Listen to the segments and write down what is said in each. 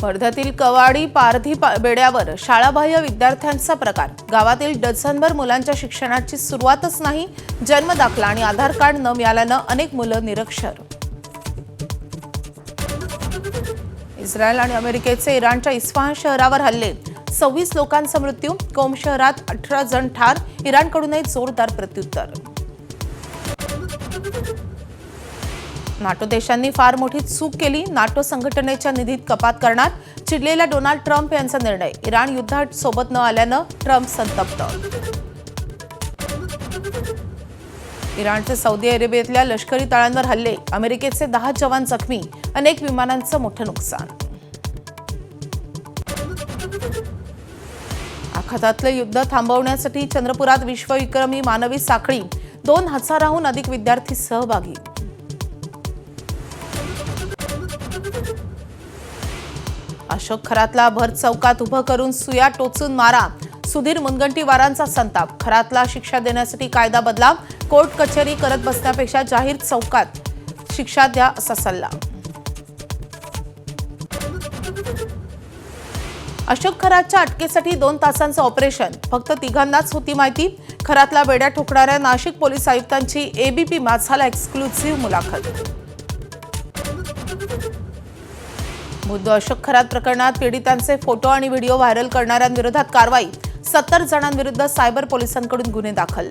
वर्ध्यातील कवाडी पारधी बेड्यावर शाळाबाह्य विद्यार्थ्यांचा प्रकार। गावातील डझनभर मुलांच्या शिक्षणाची सुरुवातच नाही। जन्म दाखला आणि आधार कार्ड न मिळाल्याने अनेक मुलं निरक्षर। इस्रायल आणि अमेरिकेचे इराणच्या इस्फहान शहरावर हल्ले, 26 लोकांचा मृत्यू। कोम शहरात 18 जण ठार। इराणकडूनही जोरदार प्रत्युत्तर। नाटो देशांनी फार मोठी चूक केली, नाटो संघटनेच्या निधीत कपात करणार। चिडलेला डोनाल्ड ट्रम्प यांचा निर्णय। इराण युद्धात सोबत न आल्याने ट्रम्प संतप्त। इराणचे सौदी अरेबियातल्या लष्करी तळांवर हल्ले, अमेरिकेचे 10 जवान जखमी। अनेक विमानांचं मोठं नुकसान। आखातातलं युद्ध थांबवण्यासाठी चंद्रपुरात विश्वविक्रमी मानवी साखळी, 2000हून अधिक विद्यार्थी सहभागी। अशोक खरातला भर चौकात उभं करून सुया टोचून मारा, सुधीर मुनगंटीवारांचा संताप। खरातला शिक्षा देण्यासाठी कायदा बदला, कोर्ट कचेरी करत बसण्यापेक्षा जाहीर चौकात शिक्षा द्या असा सल्ला। अशोक खरातच्या अटकेसाठी 2 तासांचं ऑपरेशन, फक्त 3घांनाच होती माहिती। खरातला बेड्या ठोकणाऱ्या नाशिक पोलीस आयुक्तांची एबीपी माझाला एक्सक्लुझिव्ह मुलाखत। बुद्ध अशोक खरात प्रकरणात पीडितांचे फोटो आणि व्हिडिओ व्हायरल करणाऱ्यांविरोधात कारवाई, 70 जणांविरुद्ध सायबर पोलिसांकडून गुन्हे दाखल।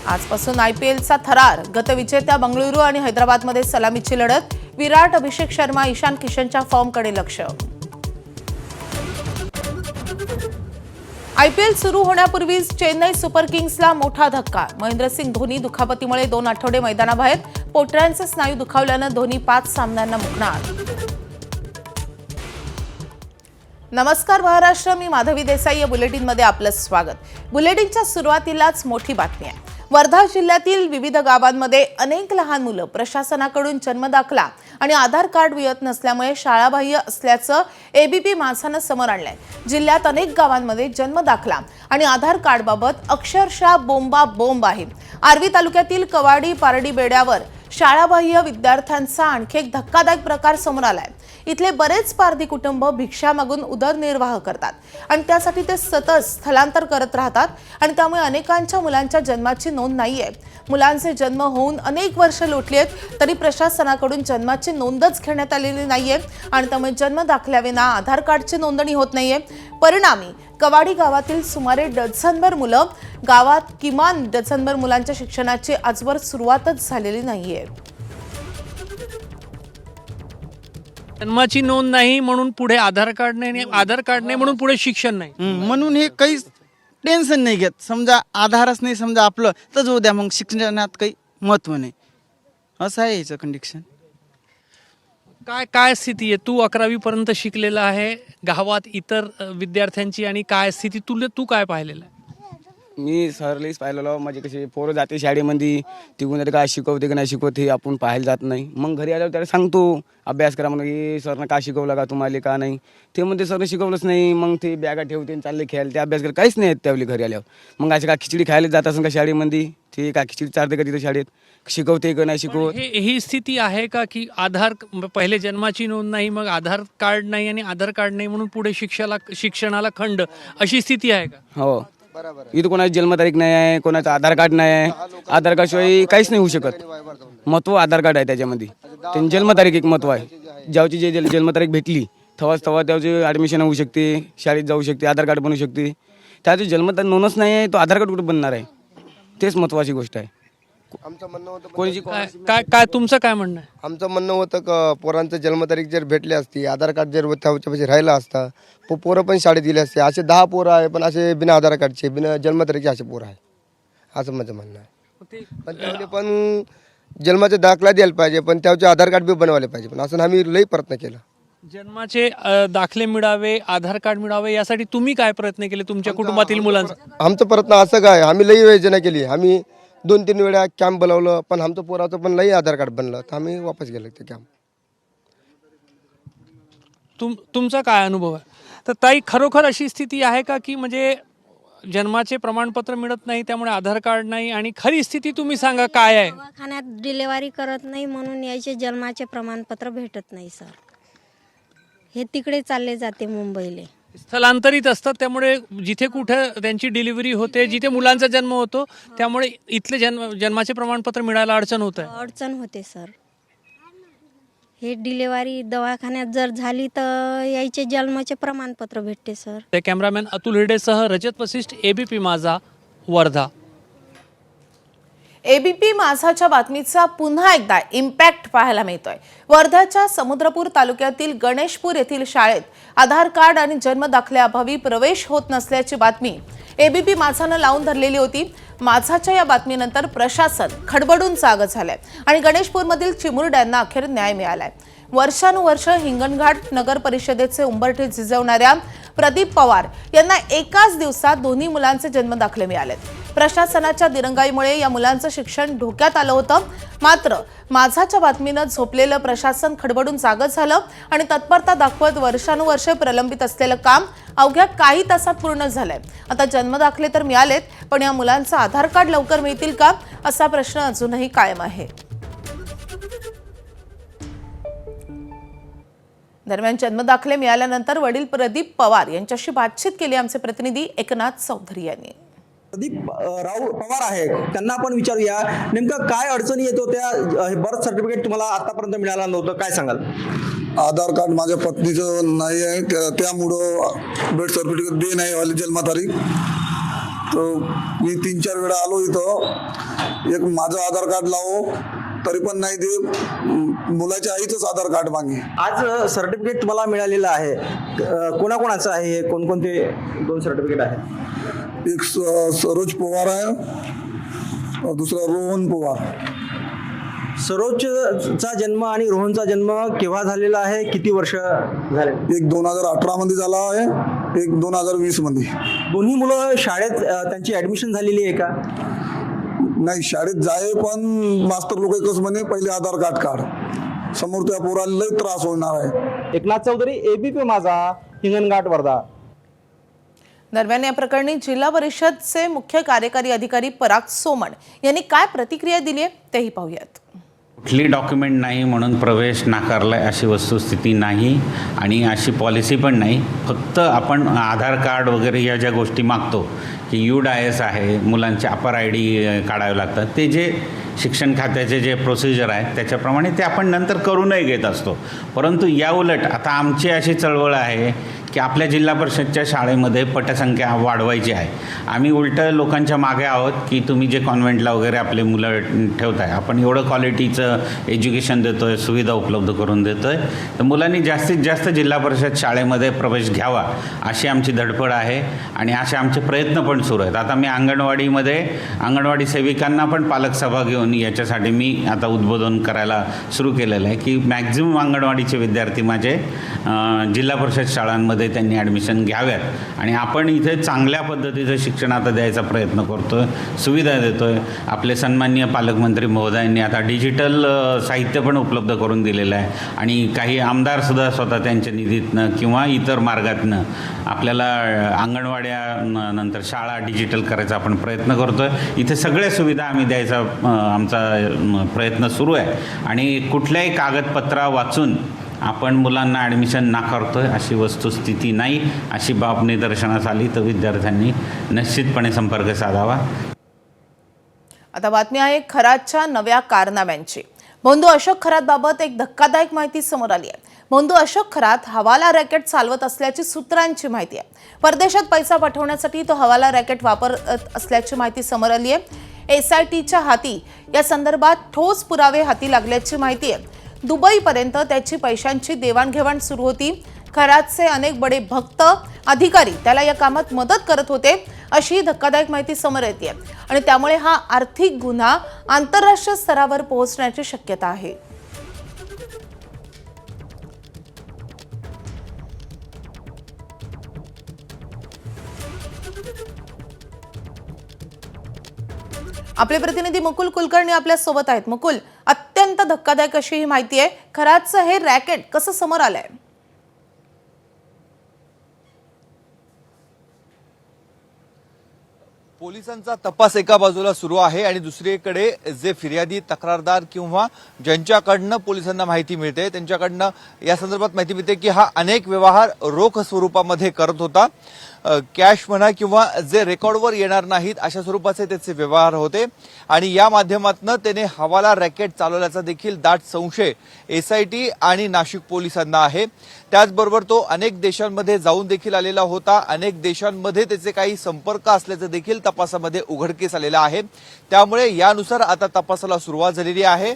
आजपासून आयपीएलचा थरार, गतविजेत्या बंगळुरू आणि हैदराबादमध्ये सलामीची लढत। विराट, अभिषेक शर्मा, ईशान किशनच्या फॉर्मकडे लक्ष। आयपीएल सुरू होण्यापूर्वीच चेन्नई सुपर किंग्सला मोठा धक्का। महेंद्रसिंग धोनी दुखापतीमुळे 2 आठवडे मैदानाबाहेर। पोटऱ्यांचे स्नायू दुखावल्याने धोनी 5 सामन्यांना मुकणार। नमस्कार महाराष्ट्र, मी माधवी देसाई। या बुलेटिनमध्ये आपलं स्वागत। बुलेटिनच्या सुरुवातीलाच मोठी बातमी आहे। वर्धा जिल्ह्यातील विविध गावांमध्ये अनेक लहान मुलं प्रशासनाकडून जन्मदाखला आणि आधार कार्ड मिळत नसल्यामुळे शाळाबाह्य असल्याचं एबीपी माझानं समोर आणलंय। जिल्ह्यात अनेक गावांमध्ये जन्मदाखला आणि आधार कार्डबाबत अक्षरशः बोंबाबोंब आहे। आर्वी तालुक्यातील कवाडी पारडी बेड्यावर शाळाबाह्य विद्यार्थ्यांचा आणखी एक धक्कादायक प्रकार समोर आलाय। इथले बरेच पारधी कुटुंब भिक्षा मागून उदरनिर्वाह करतात आणि त्यासाठी ते सतत स्थलांतर करत राहतात आणि त्यामुळे अनेकांच्या मुलांच्या जन्माची नोंद नाहीये। मुलांचे जन्म होऊन अनेक वर्ष लोटली आहेत तरी प्रशासनाकडून जन्माची नोंदच घेण्यात आलेली नाहीये आणि त्यामुळे जन्म दाखल्याविना आधार कार्डची नोंदणी होत नाहीये। परिणामी कवाडी गावातील सुमारे डझनभर मुलं, गावात किमान डझनभर मुलांच्या शिक्षणाची आजवर सुरुवातच झालेली नाहीये। जन्माची नोंद नाही म्हणून पुढे आधार कार्ड नाही, आधार कार्ड नाही म्हणून पुढे शिक्षण नाही, म्हणून हे काहीच टेन्शन नाही घेत। समजा आधारच नाही समजा आपलं तर जाऊ द्या, मग शिक्षणात काही महत्व नाही, असं आहे याचं कंडिशन। काय स्थिती आहे? तू 11वी पर्यंत शिकलेला आहे, गावात इतर विद्यार्थ्यांची आणि काय स्थिती तू काय पाहिलेलं आहे? मी सरलीच पाहिलेलो, म्हणजे कसे पोरं जाते शाळेमध्ये, तिकडून काय शिकवते की नाही शिकवते आपण पाहायला जात नाही। मग घरी आल्यावर त्याला सांगतो अभ्यास करा म्हणून, की सरनं का शिकवलं का तुम्हाला का नाही, ते म्हणते सरनं शिकवलंच नाही। मग ते बॅगा ठेवते आणि चालले खेळायला, ते अभ्यास करायला काहीच नाही त्यावेळी घरी आल्यावर। मग असे का खिचडी खायला जात असेल का शाळेमध्ये, ते का खिचडी चारते का तिथं शाळेत, शिकवते का नाही शिकवत। ही स्थिती आहे का की आधार पहिले जन्माची नोंद नाही, मग आधार कार्ड नाही आणि आधार कार्ड नाही म्हणून पुढे शिक्षणाला खंड, अशी स्थिती आहे का? हो, इथं कोणाची जन्मतारीख नाही आहे, कोणाचं आधार कार्ड नाही आहे। आधार कार्ड शिवाय काहीच नाही होऊ शकत। महत्व आधार कार्ड आहे त्याच्यामध्ये, त्यांची जन्मतारीख एक महत्व आहे। ज्याची जे जन्मतारीख भेटली तेव्हा त्याची ॲडमिशन होऊ शकते, शाळेत जाऊ शकते, आधार कार्ड बनवू शकते। त्याची जन्मतारीख नोंदच नाही आहे, तो आधार कार्ड कुठे बनणार आहे? तेच महत्वाची गोष्ट आहे। आमचं म्हणणं होतं कोणाची काय तुमचं काय म्हणणं आहे? आमचं म्हणणं होतं का पोरांचं जन्मतारीख जर भेटली असती, आधार कार्ड जर त्याच्यापाशी राहिला असता, पोरं पण शाळेत गेले असते। असे 10 पोरं आहे पण असे बिना आधार कार्डचे, बिना जन्मतारीखचे असे पोरं आहे, असं माझं म्हणणं आहे। पण त्यावेळी पण जन्माचा दाखला द्यायला पाहिजे, पण त्याचे आधार कार्ड बी बनवायला पाहिजे, पण असं आम्ही लई प्रयत्न केला। जन्माचे दाखले मिळावे, आधार कार्ड मिळावे, यासाठी तुम्ही काय प्रयत्न केले तुमच्या कुटुंबातील मुलांचा? आमचं प्रयत्न असं काय, आम्ही लई योजना केली, आम्ही 2-3 वेळा कॅम्प बोलावलं, पण आमचं पोराचं पण लई आधार कार्ड बनलं, तर आम्ही वापस गेलो ते कॅम्प। तुमचा काय अनुभव आहे? तर ताई, खरोखर अशी स्थिती आहे का की म्हणजे जन्माचे प्रमाणपत्र मिळत नाही, त्यामुळे आधार कार्ड नाही, आणि खरी स्थिती तुम्ही सांगा काय आहे? दवाखान्यात डिलेवरी करत नाही म्हणून यायचे जन्माचे प्रमाणपत्र भेटत नाही सर. हे तिकडे चालले जाते मुंबईले. स्थलांतरित असतात, त्यामुळे जिथे कुठे त्यांची डिलिव्हरी होते, जिथे मुलांचा जन्म होतो, त्यामुळे इथले जन्माचे प्रमाणपत्र मिळायला अडचण होत आहे. अडचण होते सर. हे डिलेवरी दवाखान्यात जर झाली तर यायचे जन्माचे प्रमाणपत्र भेटते सर. ते कॅमेरामॅन अतुल हिरडेसह रजत वसिष्ठ, एबीपी माझा, वर्धा. एबीपी माझाच्या बातमीचा पुन्हा एकदा इम्पॅक्ट पाहायला मिळतोय. वर्ध्याच्या समुद्रपूर तालुक्यातील गणेशपूर येथील शाळेत आधार कार्ड आणि जन्म दाखल्याअभावी प्रवेश होत नसल्याची बातमी एबीपी माझानं लावून धरलेली होती. माझाच्या या बातमीनंतर प्रशासन खडबडून जागं झालंय आणि गणेशपूरमधील चिमुरड्यांना अखेर न्याय मिळालाय. वर्षानुवर्ष हिंगणघाट नगर परिषदेचे उंबरठे झिजवणाऱ्या प्रदीप पवार यांना एकाच दिवसात दोन्ही मुलांचे जन्मदाखले मिळालेत. प्रशासनाच्या दिरंगाईमुळे या मुलांचं शिक्षण धोक्यात आलं होतं. मात्र माझाच्या बातमीनं झोपलेलं प्रशासन खडबडून जागं झालं आणि तत्परता दाखवत वर्षानुवर्षे प्रलंबित असलेलं काम अवघ्या काही तासात पूर्ण झालंय. आता जन्मदाखले तर मिळालेत, पण या मुलांचं आधार कार्ड लवकर मिळतील का असा प्रश्न अजूनही कायम आहे. दरम्यान जन्मदाखले मिळाल्यानंतर वडील प्रदीप पवार यांच्याशी बातचीत केली आमचे प्रतिनिधी एकनाथ चौधरी यांनी. प्रदीप राव पवार आहे, त्यांना आपण विचारूया नेमकं काय अडचणी येत होत्या. बर्थ सर्टिफिकेट तुम्हाला आतापर्यंत मिळालं नव्हतं, काय सांगाल? आधार कार्ड माझ्या पत्नीचं नाही आहे, त्यामुळं बर्थ सर्टिफिकेट दे नाही वाली जन्मतारीख. तर मी 3-4 वेळा आलो इथं, एक माझं आधार कार्ड लावो तरी पण नाही दे, मुलाच्या आईचंच आधार कार्ड मागे. आज सर्टिफिकेट तुम्हाला मिळालेलं आहे, कोणाकोणाचं आहे हे, कोणकोणते 2 सर्टिफिकेट आहेत? एक सरोज पवार आहे, दुसरा रोहन पवार. सरोजचा जन्म आणि रोहनचा जन्म केव्हा झालेला आहे, किती वर्ष झाले? एक 2018 मध्ये झाला आहे, एक 2020 मध्ये. दोन्ही मुलं शाळेत त्यांची ऍडमिशन झालेली आहे का? नाही, शाळेत जाय पण मास्तर लोक एकच म्हणे पहिले आधार कार्ड काढ, समोर त्या पोराला लय त्रास होणार आहे. एकनाथ चौधरी, एबीपी माझा, हिंगणघाट, वर्धा. दरम्यान या प्रकरणी जिल्हा परिषदचे मुख्य कार्यकारी अधिकारी पराग सोमण यांनी काय प्रतिक्रिया दिली आहे तेही पाहूयात. कुठली डॉक्युमेंट नाही म्हणून प्रवेश नाकारलाय अशी वस्तुस्थिती नाही आणि अशी पॉलिसी पण नाही. फक्त आपण आधार कार्ड वगैरे या ज्या गोष्टी मागतो की UDIS आहे, मुलांचे अपर ID काढावे लागतात, ते जे शिक्षण खात्याचे जे प्रोसिजर आहे त्याच्याप्रमाणे ते आपण नंतर करूनही घेत असतो. परंतु या उलट आता आमची अशी चळवळ आहे की आपल्या जिल्हा परिषदच्या शाळेमध्ये पटसंख्या वाढवायची आहे. आम्ही उलटं लोकांच्या मागे आहोत की तुम्ही जे कॉन्व्हेंटला वगैरे आपले मुलं ठेवताय, आपण एवढं क्वालिटीचं एज्युकेशन देतो आहे, सुविधा उपलब्ध करून देतो आहे, तर मुलांनी जास्तीत जास्त जिल्हा परिषद शाळेमध्ये प्रवेश घ्यावा अशी आमची धडपड आहे आणि असे आमचे प्रयत्न पण सुरू आहेत. आता मी अंगणवाडी सेविकांना पण पालक सभा घेऊन याच्यासाठी मी आता उद्बोधन करायला सुरू केलेलं आहे की मॅक्झिमम अंगणवाडीचे विद्यार्थी माझे जिल्हा परिषद शाळांमध्ये त्यांनी ॲडमिशन घ्याव्यात आणि आपण इथे चांगल्या पद्धतीचं शिक्षण आता द्यायचा प्रयत्न करतो आहे, सुविधा देतो आहे. आपले सन्माननीय पालकमंत्री महोदयांनी आता डिजिटल साहित्य पण उपलब्ध करून दिलेलं आहे आणि काही आमदारसुद्धा स्वतः त्यांच्या निधीतनं किंवा इतर मार्गातनं आपल्याला अंगणवाड्या नंतर शाळा डिजिटल करायचा आपण प्रयत्न करतो आहे. इथे सगळ्या सुविधा आम्ही द्यायचा आमचा प्रयत्न सुरू आहे आणि कुठल्याही कागदपत्रा वाचून आपण मुलांना ॲडमिशन नाकारतोय अशी वस्तुस्थिती नाही. अशी बाब निदर्शनास आली तर विद्यार्थ्यांनी निश्चितपणे संपर्क साधावा. आता बातमी आहे खरातच्या नव्या कारनाम्यांची. भोंदू अशोक खरातबाबत एक धक्कादायक माहिती समोर आली आहे. भोंदू अशोक खरात हवाला रॅकेट चालवत असल्याची सूत्रांची माहिती आहे. परदेशात पैसा पाठवण्यासाठी तो हवाला रॅकेट वापरत असल्याची माहिती समोर आली आहे. SITच्या हाती या संदर्भात ठोस पुरावे हाती लागल्याची माहिती आहे. दुबईपर्यंत त्याची पैशांची देवाणघेवाण सुरू होती. खरातचे अनेक बडे भक्त अधिकारी त्याला या कामात मदत करत होते अशी धक्कादायक माहिती समोर येते आणि त्यामुळे हा आर्थिक गुन्हा आंतरराष्ट्रीय स्तरावर पोहोचण्याची शक्यता आहे. आपले प्रतिनिधी मुकुल कुलकर्णी आपल्या सोबत आहेत. मुकुल, अत्यंत धक्कादायक अशी ही माहिती आहे. खरातचं हे रॅकेट कसं समोर आलंय? पोलिसांचा तपास एका बाजूला सुरू आहे आणि दुसरीकडे जे फिर्यादी तक्रारदार किंवा ज्यांच्याकडनं पोलिसांना माहिती मिळते त्यांच्याकडनं या संदर्भात माहिती मिळते की हा अनेक व्यवहार रोख स्वरूपामध्ये करत होता. कॅश म्हणा किंवा जे रेकॉर्डवर येणार नाहीत अशा स्वरूपाचे त्याचे व्यवहार होते आणि या माध्यमातून त्याने हवाला रॅकेट चालवल्याचा देखील दाट संशय SIT आणि नाशिक पोलिसांना आहे. त्याचबरोबर तो अनेक देशांमध्ये जाऊन देखील आलेला होता. अनेक देशांमध्ये त्याचे काही संपर्क असल्याचं देखील तपासामध्ये उघडकीस आलेलं आहे. त्यामुळे यानुसार आता तपासाला सुरुवात झालेली आहे.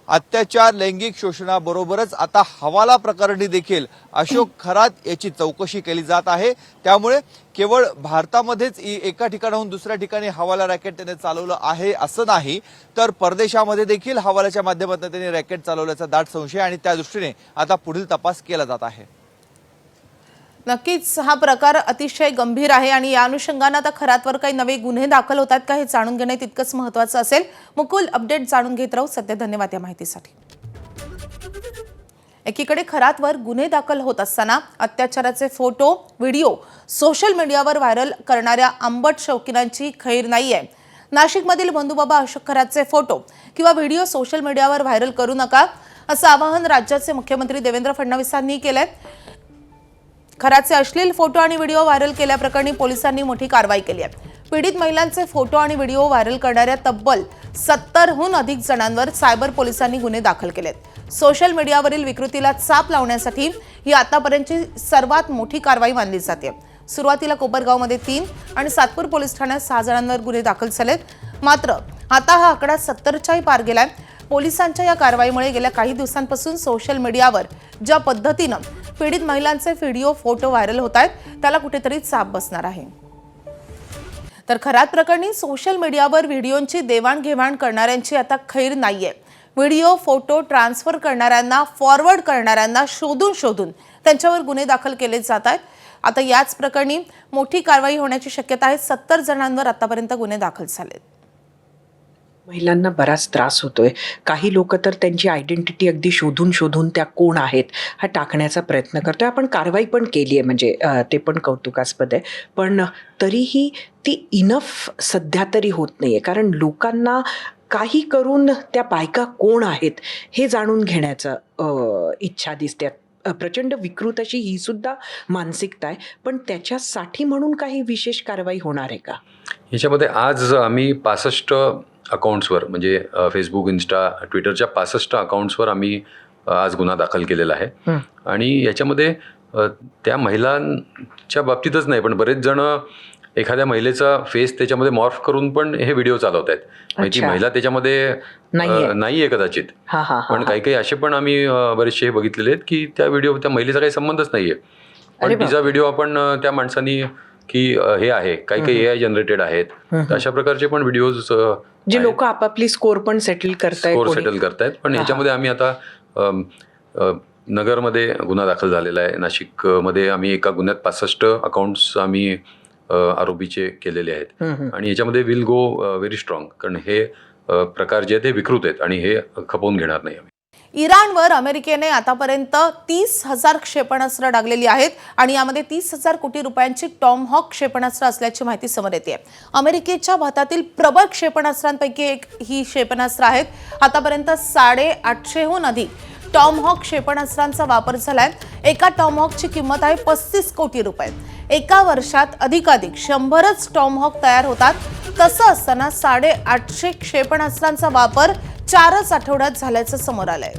अत्याचार लैंगिक शोषणाबरोबरच आता हवाला प्रकरणी देखील अशोक खरात याची चौकशी केली जात आहे. त्यामुळे केवळ भारतामध्येच एका ठिकाणाहून दुसऱ्या ठिकाणी हवाला रॅकेट त्याने चालवलं आहे असं नाही, तर परदेशामध्ये देखील हवालाच्या माध्यमातून त्याने रॅकेट चालवल्याचा दाट संशय आणि त्या दृष्टीने आता पुढील तपास केला जात आहे. नक्कीच हा प्रकार अतिशय गंभीर आहे आणि या अनुषंगाने आता खरातवर काही नवे गुन्हे दाखल होतात का हे जाणून घेणे तितकंच महत्त्वाचं असेल. मुकुल, अपडेट जाणून घेत राहू. सध्या धन्यवाद या माहितीसाठी. एकीकडे खरातवर गुन्हे दाखल होत असताना अत्याचाराचे फोटो व्हिडिओ सोशल मीडियावर व्हायरल करणाऱ्या आंबट शौकीनांची खैर नाहीये. नाशिकमधील बंधुबाबा अशोक खरातचे फोटो किंवा व्हिडिओ सोशल मीडियावर व्हायरल करू नका असं आवाहन राज्याचे मुख्यमंत्री देवेंद्र फडणवीसांनी केलंय. खरातचे अश्लील फोटो आणि व्हिडिओ व्हायरल केल्याप्रकरणी पोलिसांनी मोठी कारवाई केली आहे. पीडित महिलांचे फोटो आणि व्हिडिओ व्हायरल करणाऱ्या तब्बल 70हून अधिक जणांवर सायबर पोलिसांनी गुन्हे दाखल केलेत. सोशल मीडियावरील विकृतीला चाप लावण्यासाठी ही आतापर्यंतची सर्वात मोठी कारवाई मानली जाते. सुरुवातीला कोपरगावमध्ये 3 आणि सातपूर पोलीस ठाण्यात 6 जणांवर गुन्हे दाखल झालेत. मात्र आता हा आकडा 70च्याही पार गेलाय. पोलिसांच्या या कारवाईमुळे गेल्या काही दिवसांपासून सोशल मीडियावर ज्या पद्धतीनं पीडित महिलांचे व्हिडिओ फोटो व्हायरल होत आहेत त्याला कुठेतरी चाप बसणार आहे. तर खरात प्रकरणी सोशल मीडियावर व्हिडिओंची देवाणघेवाण करणाऱ्यांची आता खैर नाहीये. व्हिडिओ फोटो ट्रान्सफर करणाऱ्यांना फॉरवर्ड करणाऱ्यांना शोधून त्यांच्यावर गुन्हे दाखल केले जात आहेत. आता याच प्रकरणी मोठी कारवाई होण्याची शक्यता आहे. 70 जणांवर आतापर्यंत गुन्हे दाखल झालेत. महिलांना बराच त्रास होतोय. काही लोक तर त्यांची आयडेंटिटी अगदी शोधून त्या कोण आहेत हा टाकण्याचा प्रयत्न करतोय. आपण कारवाई पण केली आहे, म्हणजे ते पण कौतुकास्पद आहे. पण तरीही ती इनफ सध्या तरी होत नाहीये, कारण लोकांना काही करून त्या बायका कोण आहेत हे जाणून घेण्याचं इच्छा दिसते. प्रचंड विकृत अशी ही सुद्धा मानसिकता आहे. पण त्याच्यासाठी म्हणून काही विशेष कारवाई होणार आहे का? याच्यामध्ये आज आम्ही 65 अकाउंट्सवर, म्हणजे फेसबुक, इन्स्टा, ट्विटरच्या 65 अकाउंट्सवर आम्ही आज गुन्हा दाखल केलेला आहे. आणि याच्यामध्ये त्या महिलांच्या बाबतीतच नाही, पण बरेच जण एखाद्या महिलेचा फेस त्याच्यामध्ये मॉर्फ करून पण हे व्हिडिओ चालवत आहेत. म्हणजे ती महिला त्याच्यामध्ये नाहीये कदाचित, पण काही असे पण आम्ही बरेचसे बघितलेले आहेत की त्या व्हिडिओ त्या महिलेचा काही संबंधच नाहीये, पण तिचा व्हिडिओ आपण त्या माणसांनी की हे आहे, काही AI जनरेटेड आहेत, अशा प्रकारचे पण व्हिडिओज जे लोक आपापली स्कोर पण सेटल करतायत. पण ह्याच्यामध्ये आम्ही आता नगरमध्ये गुन्हा दाखल झालेला आहे. नाशिकमध्ये आम्ही एका गुन्ह्यात 65 अकाउंट्स आम्ही आरोपीचे केलेले आहेत. आणि याच्यामध्ये विल गो व्हेरी स्ट्रॉंग, कारण हे प्रकार जे आहेत ते विकृत आहेत आणि हे खपवून घेणार नाही आम्ही. इराणवर अमेरिकेने आतापर्यंत 30,000 क्षेपणास्त्र डागलेली आहेत आणि यामध्ये 30,000 कोटी रुपयांची टॉमहॉक क्षेपणास्त्र असल्याची माहिती समोर येते. अमेरिकेच्या भातातील प्रबळ क्षेपणास्त्रांपैकी एक ही क्षेपणास्त्र आहेत. आतापर्यंत 850हून अधिक टॉमहॉक क्षेपणास्त्रांचा वापर झालाय. एका टॉमहॉकची किंमत आहे 35 कोटी रुपये. एका वर्षात अधिकाधिक 100च टॉमहॉक तयार होतात. तसं असताना 850 क्षेपणास्त्रांचा वापर 4च आठवड्यात झाल्याचं समोर आलंय.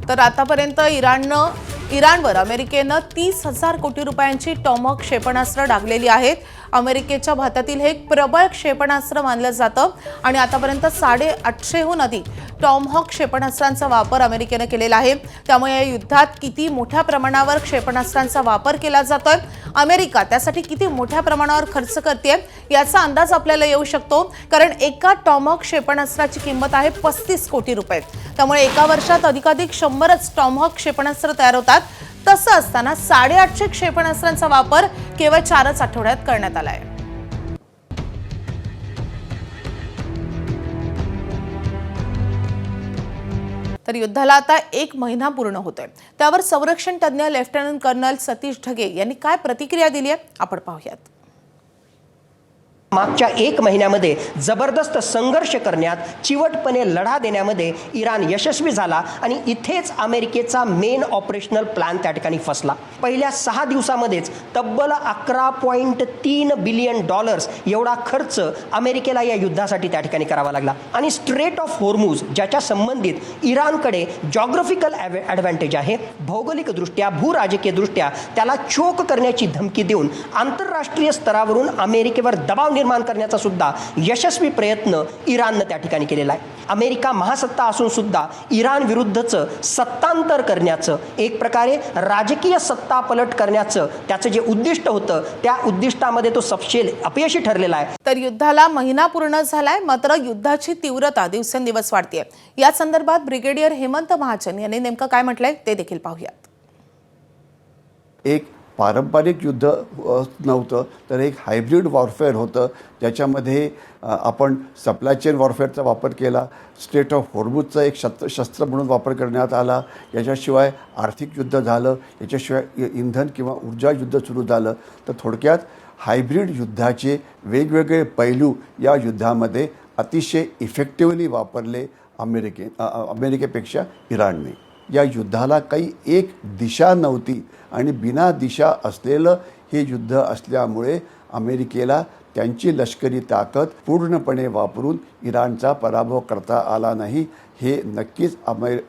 तर आतापर्यंत इराणवर अमेरिकेनं 30,000 कोटी रुपयांची टॉमहॉक क्षेपणास्त्र डागलेली आहेत. अमेरिकेच्या भातातील हे एक प्रबळ क्षेपणास्त्र मानलं जातं आणि आतापर्यंत 850हून अधिक टॉमहॉक क्षेपणास्त्रांचा वापर अमेरिकेनं केलेला आहे. त्यामुळे या युद्धात किती मोठ्या प्रमाणावर क्षेपणास्त्रांचा वापर केला जातोय, अमेरिका त्यासाठी किती मोठ्या प्रमाणावर खर्च करते याचा अंदाज आपल्याला येऊ शकतो. कारण एका टॉमहॉक क्षेपणास्त्राची किंमत आहे 35 कोटी रुपये. त्यामुळे एका वर्षात अधिकाधिक 100च टॉमहॉक क्षेपणास्त्र तयार होतात. तसं असताना 850 क्षेपणास्त्रांचा वापर केवळ 4च आठवड्यात करण्यात आलाय. तर युद्धाला आता 1 महिना पूर्ण होतोय. त्यावर संरक्षण तज्ज्ञ लेफ्टनंट कर्नल सतीश ढगे यांनी काय प्रतिक्रिया दिली आहे आपण पाहूयात. मागच्या 1 महिन्यामध्ये जबरदस्त संघर्ष करण्यात, चिवटपणे लढा देण्यामध्ये इराण यशस्वी झाला आणि इथेच अमेरिकेचा मेन ऑपरेशनल प्लॅन त्या ठिकाणी फसला. पहिल्या 6 दिवसामध्येच तब्बल $11.3 बिलियन एवढा खर्च अमेरिकेला या युद्धासाठी त्या ठिकाणी करावा लागला. आणि स्ट्रेट ऑफ होर्मुझ ज्याच्या संबंधित इराणकडे जॉग्राफिकल ॲडव्हान्टेज आहे, भौगोलिकदृष्ट्या भूराजकीयदृष्ट्या त्याला चोक करण्याची धमकी देऊन आंतरराष्ट्रीय स्तरावरून अमेरिकेवर दबाव निर्माण करण्याचा सुद्धा यशस्वी प्रयत्न इराणनं त्या ठिकाणी केलेला आहे. अमेरिका महासत्ता असून सुद्धा इराण विरुद्धचं सत्तांतर करण्याचं, एक प्रकारे राजकीय सत्ता पलट करण्याचं त्याचं जे उद्दिष्ट होतं त्या उद्दिष्टामध्ये तो सपशेल अपयशी ठरलेला आहे. तर युद्धाला महिना पूर्ण झालाय, मात्र युद्धाची तीव्रता दिवसेंदिवस वाढतेय. या संदर्भात ब्रिगेडियर हेमंत महाजन यांनी नेमकं काय म्हटलंय ते देखील पाहूयात. एक पारंपरिक युद्ध नव्हतं, तर एक हायब्रिड वॉरफेअर होतं, ज्याच्यामध्ये आपण सप्लाय चेन वॉरफेअरचा वापर केला, स्ट्रेट ऑफ होर्मुझचा एक शस्त्र म्हणून वापर करण्यात आला, याच्याशिवाय आर्थिक युद्ध झालं, याच्याशिवाय इंधन किंवा ऊर्जा युद्ध सुरू झालं. तर थोडक्यात हायब्रिड युद्धाचे वेगवेगळे पैलू या युद्धामध्ये अतिशय इफेक्टिव्हली वापरले अमेरिकेपेक्षा इराणने. या युद्धाला काही एक दिशा नव्हती आणि बिना दिशा असलेलं हे युद्ध असल्यामुळे अमेरिकेला त्यांची लष्करी ताकद पूर्णपणे वापरून इराणचा पराभव करता आला नाही. हे नक्कीच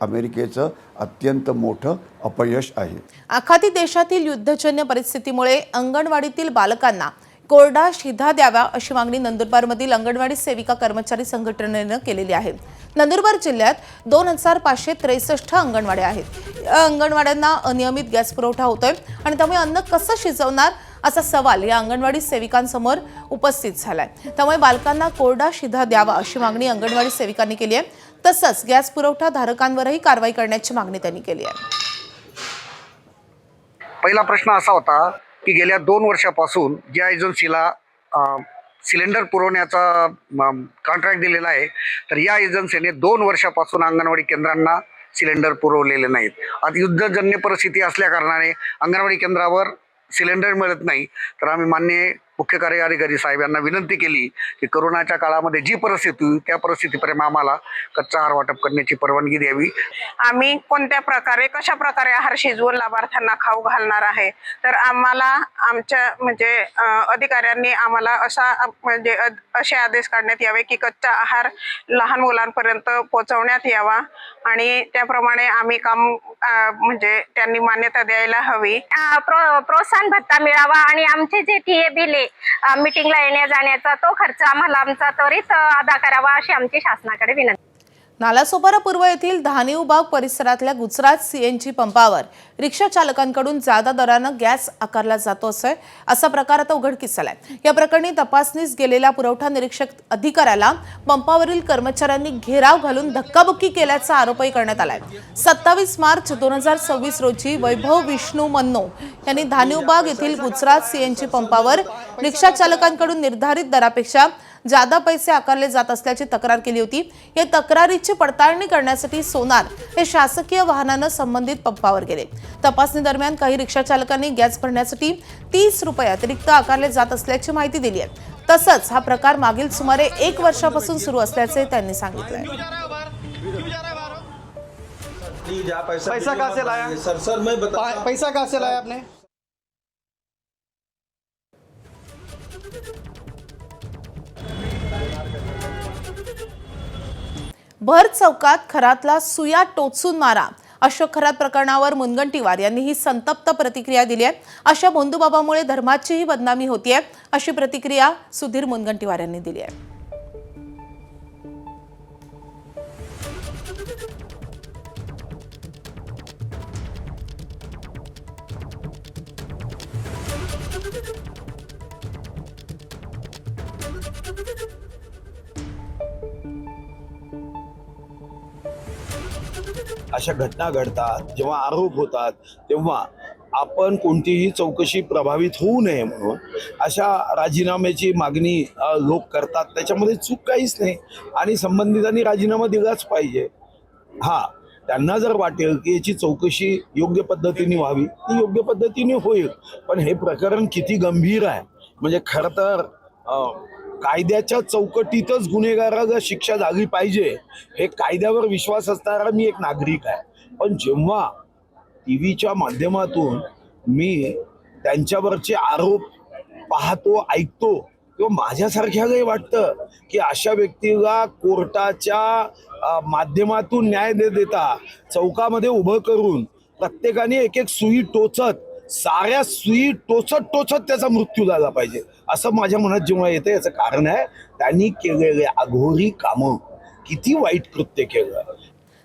अमेरिकेचं अत्यंत मोठं अपयश आहे. आखाती देशातील युद्धजन्य परिस्थितीमुळे अंगणवाडीतील बालकांना कोरडा शिधा द्यावा अशी मागणी नंदुरबारमधील अंगणवाडी सेविका कर्मचारी संघटनेनं केलेली आहे. नंदुरबार जिल्ह्यात 2563 अंगणवाड्या आहेत. या अंगणवाड्यांना अनियमित गॅस पुरवठा होतोय आणि त्यामुळे अन्न कसं शिजवणार असा सवाल या अंगणवाडी सेविकांसमोर उपस्थित झालाय. त्यामुळे बालकांना कोरडा शिधा द्यावा अशी मागणी अंगणवाडी सेविकांनी केली आहे. तसंच गॅस पुरवठा धारकांवरही कारवाई करण्याची मागणी त्यांनी केली आहे. पहिला प्रश्न असा होता की गेल्या 2 वर्षापासून ज्या एजन्सीला सिलेंडर पुरवण्याचा कॉन्ट्रॅक्ट दिलेला आहे, तर या एजन्सीने 2 वर्षापासून अंगणवाडी केंद्रांना सिलेंडर पुरवलेले नाहीत. आता युद्धजन्य परिस्थिती असल्या कारणाने अंगणवाडी केंद्रावर सिलेंडर मिळत नाही. तर आम्ही माननीय मुख्य कार्यकारी अधिकारी साहेब यांना विनंती केली की कोरोनाच्या काळामध्ये जी परिस्थिती होती त्या परिस्थितीप्रमाणे आम्हाला कच्चा आहार वाटप करण्याची परवानगी द्यावी. आम्ही कोणत्या प्रकारे कशा प्रकारे आहार शिजवून लाभार्थ्यांना खाऊ घालणार आहे, तर आम्हाला आमच्या अधिकाऱ्यांनी आम्हाला असे आदेश काढण्यात यावे की कच्चा आहार लहान मुलांपर्यंत पोहोचवण्यात यावा आणि त्याप्रमाणे आम्ही काम त्यांनी मान्यता द्यायला हवी. प्रोत्साहन भत्ता मिळावा आणि आमचे जे टीए बिले मीटिंगला येण्या जाण्याचा तो खर्च आम्हाला आमचा त्वरित अदा करावा अशी आमची शासनाकडे विनंती. नालासोपारा पूर्व येथील धानिवबाग परिसरातल्या गुजरात सीएनजी पंपावर रिक्षा चालकांकडून जादा दरानं गॅस आकारला जातो असा प्रकार आता उघडकीस आलाय. या प्रकरणी तपासणीस गेलेल्या पुरवठा निरीक्षक अधिकाऱ्याला पंपावरील कर्मचाऱ्यांनी घेराव घालून धक्काबुक्की केल्याचा आरोपही करण्यात आलाय. 27 मार्च 2026 रोजी वैभव विष्णू मन्नो यांनी धानिवबाग येथील गुजरात सीएनजी पंपावर रिक्षा चालकांकडून निर्धारित दरापेक्षा जादा पैसे आकारले जात असल्याची तक्रार केली होती. या तक्रारीची पडताळणी करण्यासाठी सोनार हे शासकीय वाहनानं संबंधित पंपावर गेले. तपासणी दरम्यान काही रिक्षा चालकांनी गॅस भरण्यासाठी 30 रुपये अतिरिक्त आकारले जात असल्याची माहिती दिली आहे. तसंच हा प्रकार मागील सुमारे 1 वर्षापासून सुरू असल्याचे त्यांनी सांगितलंय. पैसा कहाँ से लाया सर मैं बता पैसा कहाँ से लाया आपने? भर चौकात खरातला सुया टोचून मारा अशोक खरात प्रकरणावर मुनगंटीवार यांनी ही संतप्त प्रतिक्रिया दिली आहे. अशा भोंदूबाबामुळे धर्माचीही बदनामी होतीये अशी प्रतिक्रिया सुधीर मुनगंटीवार यांनी दिली आहे. अशा घटना घडतात, जेव्हा आरोप होतात तेव्हा आपण कोणतीही चौकशी प्रभावित होऊ नये म्हणून अशा राजीनाम्याची मागणी लोक करतात. त्याच्यामध्ये चूक काहीच नाही आणि संबंधितांनी राजीनामा दिलाच पाहिजे. त्यांना जर वाटेल की याची चौकशी योग्य पद्धतीने व्हावी ती योग्य पद्धतीने होईल. पण हे प्रकरण किती गंभीर आहे म्हणजे खरं तर कायद्याच्या चौकटीतच गुन्हेगाराला शिक्षा झाली पाहिजे हे कायद्यावर विश्वास असणारा मी एक नागरिक आहे. पण जेव्हा टी व्हीच्या माध्यमातून मी त्यांच्यावरचे आरोप पाहतो ऐकतो किंवा माझ्यासारख्यालाही वाटतं की अशा व्यक्तीला कोर्टाच्या माध्यमातून न्याय देता चौकामध्ये उभं करून प्रत्येकाने एक एक सुई टोचत साऱ्या सुई टोचत त्याचा मृत्यू झाला पाहिजे असं माझ्या मनात जेव्हा येतं. याचं कारण आहे त्यांनी केलेले अघोरी कामं, किती वाईट कृत्य केलं.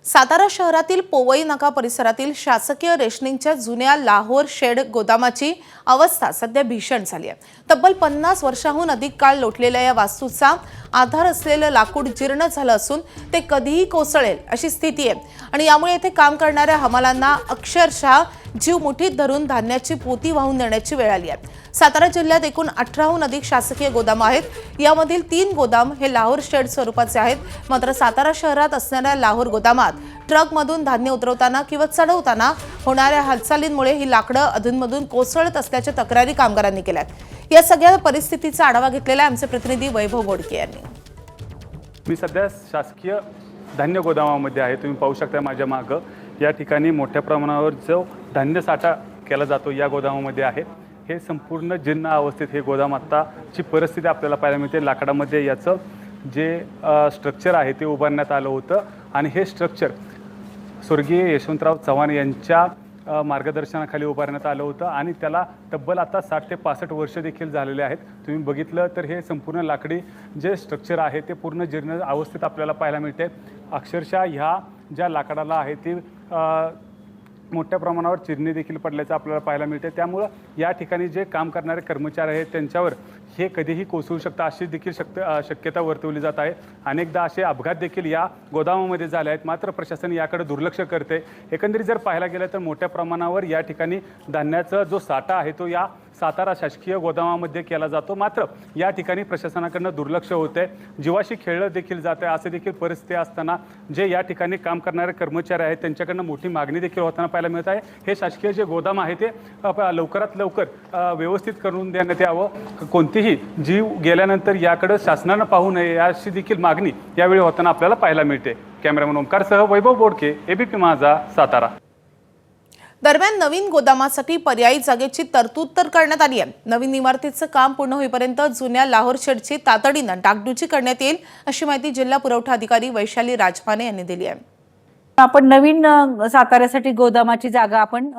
सातारा शहरातील पोवई नाका परिसरातील शासकीय रेशनिंगच्या जुन्या लाहोर शेड गोदामाची अवस्था सध्या भीषण झाली आहे. तब्बल 50 वर्षांहून अधिक काळ लोटलेल्या या वास्तूचा आधार असलेलं लाकूड जीर्ण झालं असून ते कधीही कोसळेल अशी स्थिती आहे आणि यामुळे येथे काम करणाऱ्या हमालांना अक्षरशः जीव मुठीत धरून धान्याची पोती वाहून नेण्याची वेळ आली आहे. सातारा जिल्ह्यात एकूण 18हून अधिक शासकीय गोदाम आहेत. यामधील 3 गोदाम हे लाहोर शेड स्वरूपाचे आहेत. मात्र सातारा शहरात असणाऱ्या लाहोर गोदामात ट्रकमधून धान्य उतरवताना किंवा चढवताना होणाऱ्या हालचालींमुळे ही लाकडं अधूनमधून कोसळत असल्याच्या तक्रारी कामगारांनी केल्यात. या सगळ्या परिस्थितीचा आढावा घेतलेला आमचे प्रतिनिधी वैभव बोडके यांनी. मी सध्या शासकीय धान्य गोदामामध्ये आहे. तुम्ही पाहू शकता माझ्या मागं या ठिकाणी मोठ्या प्रमाणावर जो धान्य साठा केला जातो या गोदामामध्ये आहे. हे संपूर्ण जीर्ण अवस्थेत हे गोदाम आत्ताची परिस्थिती आपल्याला पाहायला मिळते. लाकडामध्ये याचं जे स्ट्रक्चर आहे ते उभारण्यात आलं होतं आणि हे स्ट्रक्चर स्वर्गीय यशवंतराव चव्हाण यांच्या मार्गदर्शनाखाली उभारण्यात आलं होतं आणि त्याला तब्बल आता 60 ते 65 वर्ष देखील झालेले आहेत. तुम्ही बघितलं तर हे संपूर्ण लाकडी जे स्ट्रक्चर आहे ते पूर्ण जीर्ण अवस्थेत आपल्याला पाहायला मिळते. अक्षरशः ह्या ज्या लाकडाला आहे ती मोठ्या प्रमाणावर चिरणी देखील पडल्याचं आपल्याला पाहायला मिळते. त्यामुळं या ठिकाणी जे काम करणारे कर्मचारी आहेत त्यांच्यावर हे कधीही कोसळू शकतं अशी देखील शक्यता वर्तवली जात आहे. अनेकदा असे अपघात देखील या गोदामामध्ये झाले आहेत. मात्र प्रशासन याकडे दुर्लक्ष करते. एकंदरीत जर पाहायला गेलं तर मोठ्या प्रमाणावर या ठिकाणी धान्याचा जो साठा आहे तो या सातारा शासकीय गोदामामध्ये केला जातो. मात्र या ठिकाणी प्रशासनाकडनं दुर्लक्ष होते. जीवाशी खेळलं देखील जात आहे. असे देखील परिस्थिती असताना जे या ठिकाणी काम करणारे कर्मचारी आहेत त्यांच्याकडनं मोठी मागणी देखील होताना पाहायला मिळत आहे. हे शासकीय जे गोदाम आहे ते लवकरात लवकर व्यवस्थित करून देण्यात यावं. कोणतीही जीव गेल्यानंतर याकडे शासनानं पाहू नये अशी देखील मागणी यावेळी होताना आपल्याला पाहायला मिळते. कॅमेरामन ओमकारसह वैभव बोडके, एबीपी माझा, सातारा. दरम्यान नवीन गोदामासाठी पर्यायी जागेची तरतूद तर करण्यात आली आहे. नवीन इमारतीचं काम पूर्ण होईपर्यंत जुन्या लाहोर शेडची तातडीनं डागडुजी करण्यात येईल अशी माहिती जिल्हा पुरवठा अधिकारी वैशाली राजमाने यांनी दिली आहे. आपण नवीन साताऱ्यासाठी गोदामाची जागा आपण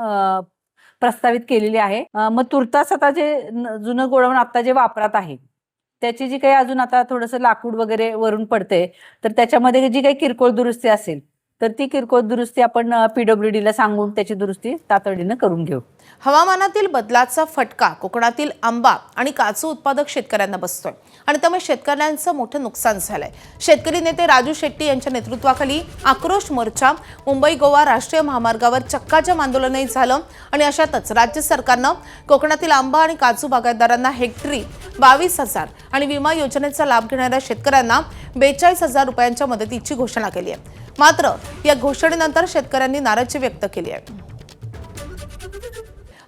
प्रस्तावित केलेली आहे. मग तुर्तास आता जे जुनं गोडाऊन आता जे वापरात आहे त्याची जी काही अजून आता थोडंसं लाकूड वगैरे वरून पडते तर त्याच्यामध्ये जी काही किरकोळ दुरुस्ती असेल तर ती किरकोळ दुरुस्ती आपण PWD ला सांगून त्याची दुरुस्ती तातडीनं करून घेऊ. हवामानातील बदलाचा फटका कोकणातील आंबा आणि काजू उत्पादक शेतकऱ्यांना बसतोय आणि त्यामुळे शेतकऱ्यांचं मोठं नुकसान झालंय. शेतकरी नेते राजू शेट्टी यांच्या नेतृत्वाखाली आक्रोश मोर्चा मुंबई गोवा राष्ट्रीय महामार्गावर चक्काजाम आंदोलनही झालं आणि अशातच राज्य सरकारनं कोकणातील आंबा आणि काजू बागायतदारांना हेक्टरी 22,000 आणि विमा योजनेचा लाभ घेणाऱ्या शेतकऱ्यांना 42,000 रुपयांच्या मदतीची घोषणा केली आहे. मात्र या घोषणेनंतर शेतकऱ्यांनी नाराजी व्यक्त केली आहे.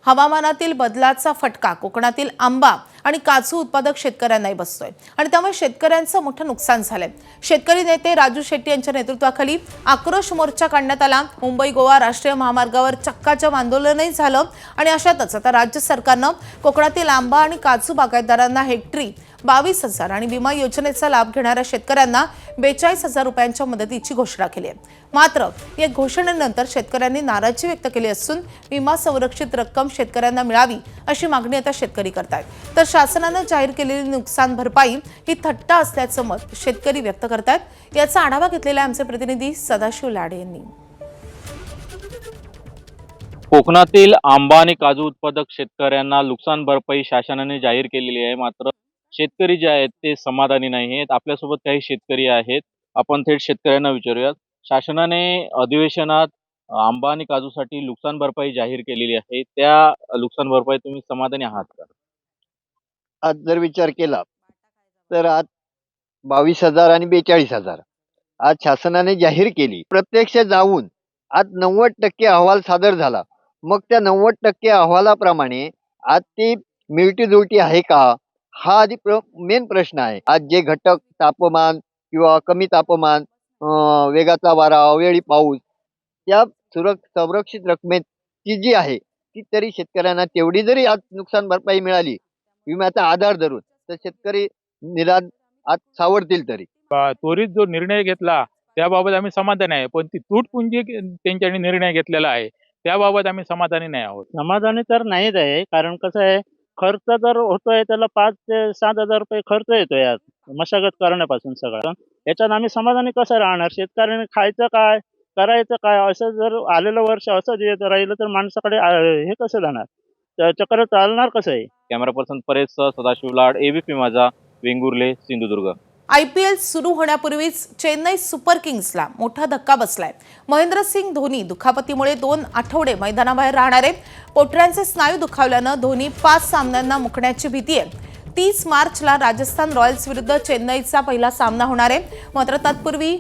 हवामानातील बदलाचा फटका कोकणातील आंबा आणि काजू उत्पादक शेतकऱ्यांनाही बसतोय आणि त्यामुळे शेतकऱ्यांचं मोठं नुकसान झालंय. शेतकरी नेते राजू शेट्टी यांच्या नेतृत्वाखाली आक्रोश मोर्चा काढण्यात आला. मुंबई गोवा राष्ट्रीय महामार्गावर चक्काजाम आंदोलनही झालं आणि अशातच आता राज्य सरकारनं कोकणातील आंबा आणि काजू बागायतदारांना हेक्टरी 22,000 आणि विमा योजनेचा लाभ घेणाऱ्या शेतकऱ्यांना 42,000 रुपयांच्या मदतीची घोषणा केली आहे. मात्र या घोषणेनंतर शेतकऱ्यांनी नाराजी व्यक्त केली असून विमा संरक्षित रक्कम शेतकऱ्यांना मिळावी अशी मागणी आता शेतकरी करतायत. तर शासनानं जाहीर केलेली नुकसान भरपाई ही थट्टा असल्याचं मत शेतकरी व्यक्त करतायत. याचा आढावा घेतलेला आमचे प्रतिनिधी सदाशिव लाडे यांनी. कोकणातील आंबा आणि काजू उत्पादक शेतकऱ्यांना नुकसान भरपाई शासनाने जाहीर केलेली आहे. मात्र शेतकरी जे आहेत ते समाधानी नाही आहेत. आपल्यासोबत काही शेतकरी आहेत, आपण थेट शेतकऱ्यांना विचारूयात. शासनाने अधिवेशनात आंबा आणि काजूसाठी नुकसान भरपाई जाहीर केलेली आहे. त्या नुकसान भरपाई तुम्ही समाधानी आहात का? आज जर विचार केला तर आज 22,000 आणि 42,000 आज शासनाने जाहीर केली. प्रत्यक्ष जाऊन आज 90% अहवाल सादर झाला. मग त्या 90% अहवालाप्रमाणे आज ती मिळतीजुळती आहे का? हा आधी मेन प्रश्न आहे. आज जे घटक तापमान किंवा कमी तापमान, वेगाचा वारा, अवेळी पाऊस, त्या संरक्षित रकमेची जी आहे ती तरी शेतकऱ्यांना तेवढी जरी आज नुकसान भरपाई मिळाली विम्याचा आधार धरून, तर शेतकरी निदान आज सावरतील तरी. त्वरित जो निर्णय घेतला त्याबाबत आम्ही समाधानी आहे, पण ती तुटपुंजी त्यांच्यानी निर्णय घेतलेला आहे त्याबाबत आम्ही समाधानी नाही आहोत. समाधानी तर नाहीच आहे, कारण कसं आहे, खर्च जर होतोय त्याला 5 ते 7,000 रुपये खर्च येतोय यात मशागत करण्यापासून सगळं. याच्यात आम्ही समाधानी कसं राहणार? शेतकऱ्याने खायचं काय, करायचं काय? असं जर आलेलं वर्ष असं येत राहिलं तर माणसाकडे हे कसं जाणार? चक्र चालणार कसं आहे? कॅमेरा पर्सन परेश सदाशिव लाड, एबीपी माझा, वेंगुर्ले, सिंधुदुर्ग. IPL सुरू होण्यापूर्वीच चेन्नई सुपर किंग्सला मोठा धक्का बसलाय. महेंद्रसिंग धोनी दुखापतीमुळे 2 आठवडे मैदानाबाहेर राहणार आहे. पोटऱ्यांचे स्नायू दुखावल्यानं धोनी 5 सामन्यांना मुकण्याची भीती आहे. 30 मार्चला राजस्थान रॉयल्स विरुद्ध चेन्नईचा पहिला सामना होणार आहे. मात्र तत्पूर्वी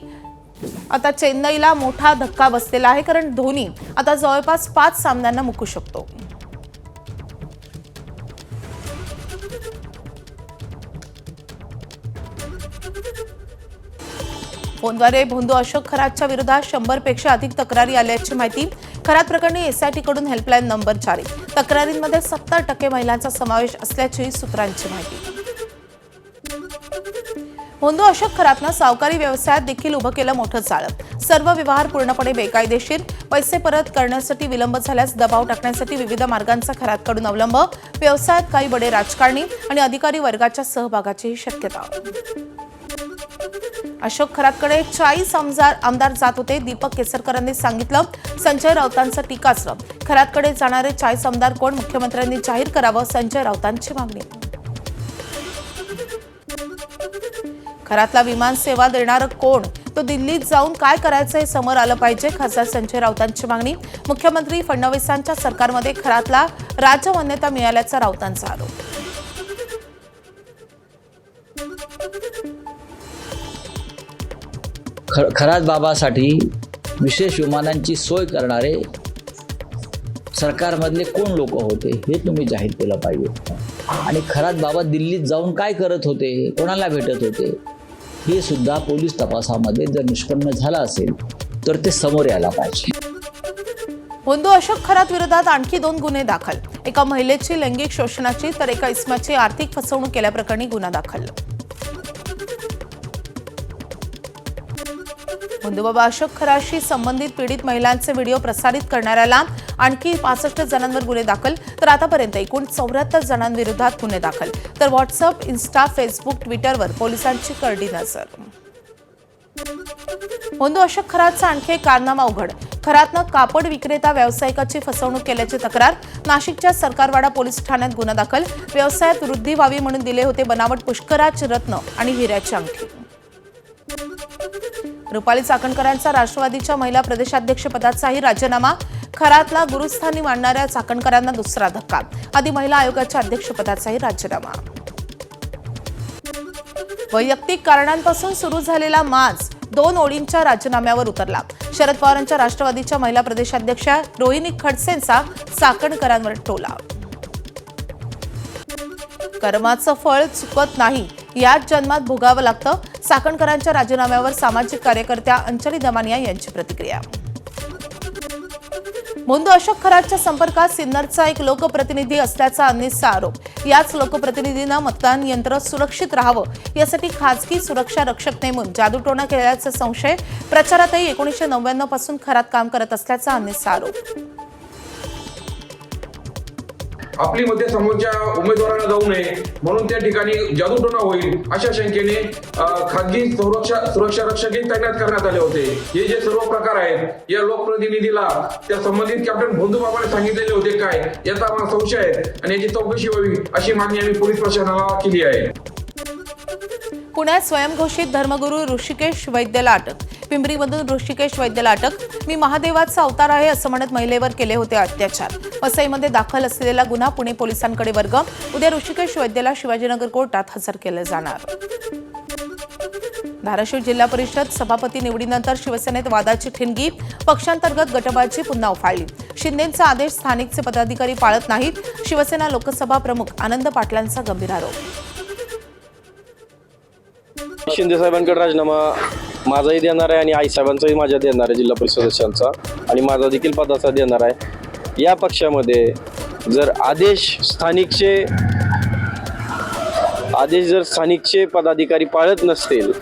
आता चेन्नईला मोठा धक्का बसलेला आहे, कारण धोनी आता जवळपास 5 सामन्यांना मुकू शकतो. फोनद्वारे भोंदू अशोक खरातच्या विरोधात 100 पेक्षा अधिक तक्रारी आल्याची माहिती. खरात प्रकरणी SIT कडून हेल्पलाईन नंबर जारी. तक्रारींमध्ये 70% महिलांचा समावेश असल्याची सूत्रांची माहिती. भोंदू अशोक खरातनं सावकारी व्यवसायात देखील उभं केलं मोठं जाळं. सर्व व्यवहार पूर्णपणे बेकायदेशीर. पैसे परत करण्यासाठी विलंब झाल्यास दबाव टाकण्यासाठी विविध मार्गांचा खरातकडून अवलंब. व्यवसायात काही बडे राजकारणी आणि अधिकारी वर्गाच्या सहभागाचीही शक्यता. अशोक खरातकडे 40 आमदार जात होते. दीपक केसरकरांनी सांगितलं. संजय राऊतांचं टीकास्त्र. खरातकडे जाणारे 40 आमदार कोण? मुख्यमंत्र्यांनी जाहीर करावं, संजय राऊतांची मागणी. खरातला विमान सेवा देणारं कोण? तो दिल्लीत जाऊन काय करायचं हे समोर आलं पाहिजे. खासदार संजय राऊतांची मागणी. मुख्यमंत्री फडणवीसांच्या सरकारमध्ये खरातला राजमान्यता मिळाल्याचा राऊतांचा आरोप. खरात बाबासाठी विशेष विमानांची सोय करणारे सरकारमधले कोण लोक होते हे तुम्ही जाहीर केलं पाहिजे. आणि खरात बाबा दिल्लीत जाऊन काय करत होते, कोणाला भेटत होते, हे सुद्धा पोलीस तपासामध्ये जर निष्पन्न झालं असेल तर ते समोर यायला पाहिजे. भोंदू अशोक खरात विरोधात आणखी 2 गुन्हे दाखल. एका महिलेची लैंगिक शोषणाची तर एका इसमाची आर्थिक फसवणूक केल्याप्रकरणी गुन्हा दाखल. भोंदूबाबा अशोक खराशी संबंधित पीडित महिलांचे व्हिडिओ प्रसारित करणाऱ्याला आणखी 65 जणांवर गुन्हे दाखल. तर आतापर्यंत एकूण 74 जणांविरोधात गुन्हे दाखल. तर व्हॉट्सअप, इन्स्टा, फेसबुक, ट्विटरवर पोलिसांची करडी नजर. भोंदू अशोक खरातचा आणखी एक कारनामा उघड. खरातनं कापड विक्रेता व्यावसायिकाची फसवणूक केल्याची तक्रार. नाशिकच्या सरकारवाडा पोलीस ठाण्यात गुन्हा दाखल. व्यवसायात वृद्धी व्हावी म्हणून दिले होते बनावट पुष्कराज रत्न आणि हिऱ्याची अंगठी. रुपाली चाकणकरांचा राष्ट्रवादीच्या महिला प्रदेशाध्यक्षपदाचाही राजीनामा. खरातला गुरुस्थानी मानणाऱ्या चाकणकरांना दुसरा धक्का. आधी महिला आयोगाच्या अध्यक्षपदाचाही राजीनामा. वैयक्तिक कारणांपासून सुरू झालेला माज 2 ओळींच्या राजीनाम्यावर उतरला. शरद पवारांच्या राष्ट्रवादीच्या महिला प्रदेशाध्यक्षा रोहिणी खडसेंचा चाकणकरांवर टोला. कर्माचं फळ चुकत नाही, याच जन्मात भोगावं लागतं. चाकणकरांच्या राजीनाम्यावर सामाजिक कार्यकर्त्या अंजली दमानिया यांची प्रतिक्रिया. भोंदू अशोक खरातच्या संपर्कात सिन्नरचा एक लोकप्रतिनिधी असल्याचा अन्नीसचा आरोप. याच लोकप्रतिनिधीनं मतदान यंत्र सुरक्षित राहावं यासाठी खासगी सुरक्षा रक्षक नेमून जादूटोणा केल्याचा संशय. प्रचारातही 1999 पासून खरात काम करत असल्याचा अन्नीसचा आरोप. आपली मते समोरच्या उमेदवाराला जाऊ नये म्हणून त्या ठिकाणी जादूटोणा होईल अशा शंकेने खाजगी सुरक्षा रक्षकही तैनात करण्यात आले होते. हे जे सर्व प्रकार आहेत या लोकप्रतिनिधीला त्या संबंधित कॅप्टन भोंदू बाबाने सांगितलेले होते काय, याचा आम्हाला संशय आहे आणि याची चौकशी व्हावी अशी मागणी आम्ही पोलीस प्रशासनाला केली आहे. पुण्यात स्वयंघोषित धर्मगुरू ऋषिकेश वैद्यला अटक. पिंपरीमधून ऋषिकेश वैद्यला अटक. मी महादेवाचा अवतार आहे असं म्हणत महिलेवर केले होते अत्याचार. वसईमध्ये दाखल असलेला गुन्हा पुणे पोलिसांकडे वर्ग. उद्या ऋषिकेश वैद्यला शिवाजीनगर कोर्टात हजर केले जाणार. धाराशिव जिल्हा परिषद सभापती निवडीनंतर शिवसेनेत वादाची ठिणगी, पक्षांतर्गत गटबाजी पुन्हा उफाळली. शिंदेंचा आदेश स्थानिकचे पदाधिकारी पाळत नाहीत. शिवसेना लोकसभा प्रमुख आनंद पाटलांचा गंभीर आरोप. शिंदे साहेबांकडे राजीनामा माझाही देणार आहे आणि आई साहेबांचाही माझ्या देणार आहे, जिल्हा परिषद सदस्यांचा, आणि माझा देखील पदाचा देणार आहे. या पक्षामध्ये जर जर स्थानिकचे पदाधिकारी पाळत नसतील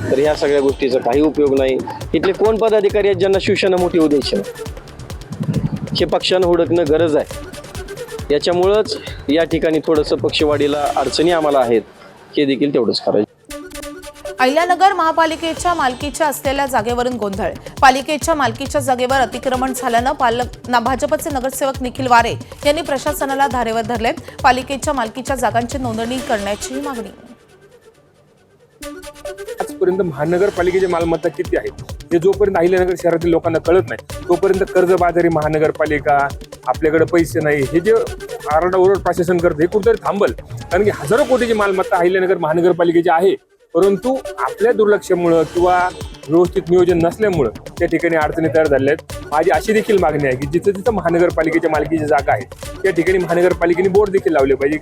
तर ह्या सगळ्या गोष्टीचा काही उपयोग नाही. इथले कोण पदाधिकारी आहेत ज्यांना शिवसेना मोठी होऊ द्यायची नाही, हे पक्षानं हुडकणं गरज आहे. याच्यामुळंच या ठिकाणी थोडंसं पक्षवाढीला अडचणी आम्हाला आहेत, हे देखील तेवढंच करायचं. अहिल्यानगर महापालिकेच्या मालकीच्या असलेल्या जागेवरून गोंधळ. पालिकेच्या मालकीच्या जागेवर अतिक्रमण झाल्यानं भाजपचे नगरसेवक निखिल वारे यांनी प्रशासनाला धारेवर धरले. पालिकेच्या मालकीच्या जागांची नोंदणी करण्याची मागणी. आजपर्यंत महानगरपालिकेची मालमत्ता किती आहे हे जोपर्यंत अहिल्यानगर शहरातील लोकांना कळत नाही तोपर्यंत कर्जबाजारी महानगरपालिका, आपल्याकडे पैसे नाही, हे जे आरडाओरड प्रशासन करते हे कुठेतरी थांबल. कारण की हजारो कोटीची मालमत्ता अहिल्यानगर महानगरपालिकेची आहे, परंतु आपल्या दुर्लक्षामुळं किंवा व्यवस्थित नियोजन नसल्यामुळं त्या ठिकाणी अडचणी तयार झाल्या आहेत. माझी अशी देखील मागणी आहे की जिथं जिथं महानगरपालिकेच्या मालकीची जागा आहे त्या ठिकाणी महानगरपालिकेने बोर्ड देखील लावले पाहिजे.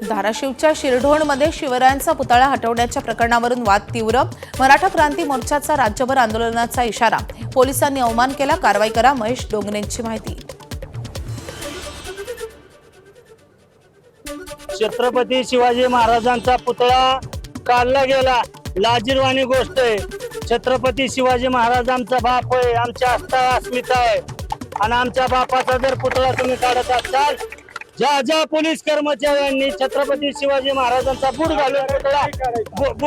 धाराशिवच्या शिरढोणमध्ये शिवरायांचा पुतळा हटवण्याच्या प्रकरणावरून वाद तीव्र. मराठा क्रांती मोर्चाचा राज्यभर आंदोलनाचा इशारा. पोलिसांनी अवमान केला, कारवाई करा. महेश डोंगरेंची माहिती. छत्रपती शिवाजी महाराजांचा पुतळा काढला गेला, लाजिरवाणी गोष्ट आहे. छत्रपती शिवाजी महाराजांचा बाप आहे, आमच्या आस्था अस्मिता आहे, आणि आमच्या बापाचा जर पुतळा तुम्ही काढत असाल, ज्या पोलीस कर्मचाऱ्यांनी छत्रपती शिवाजी महाराजांचा बूट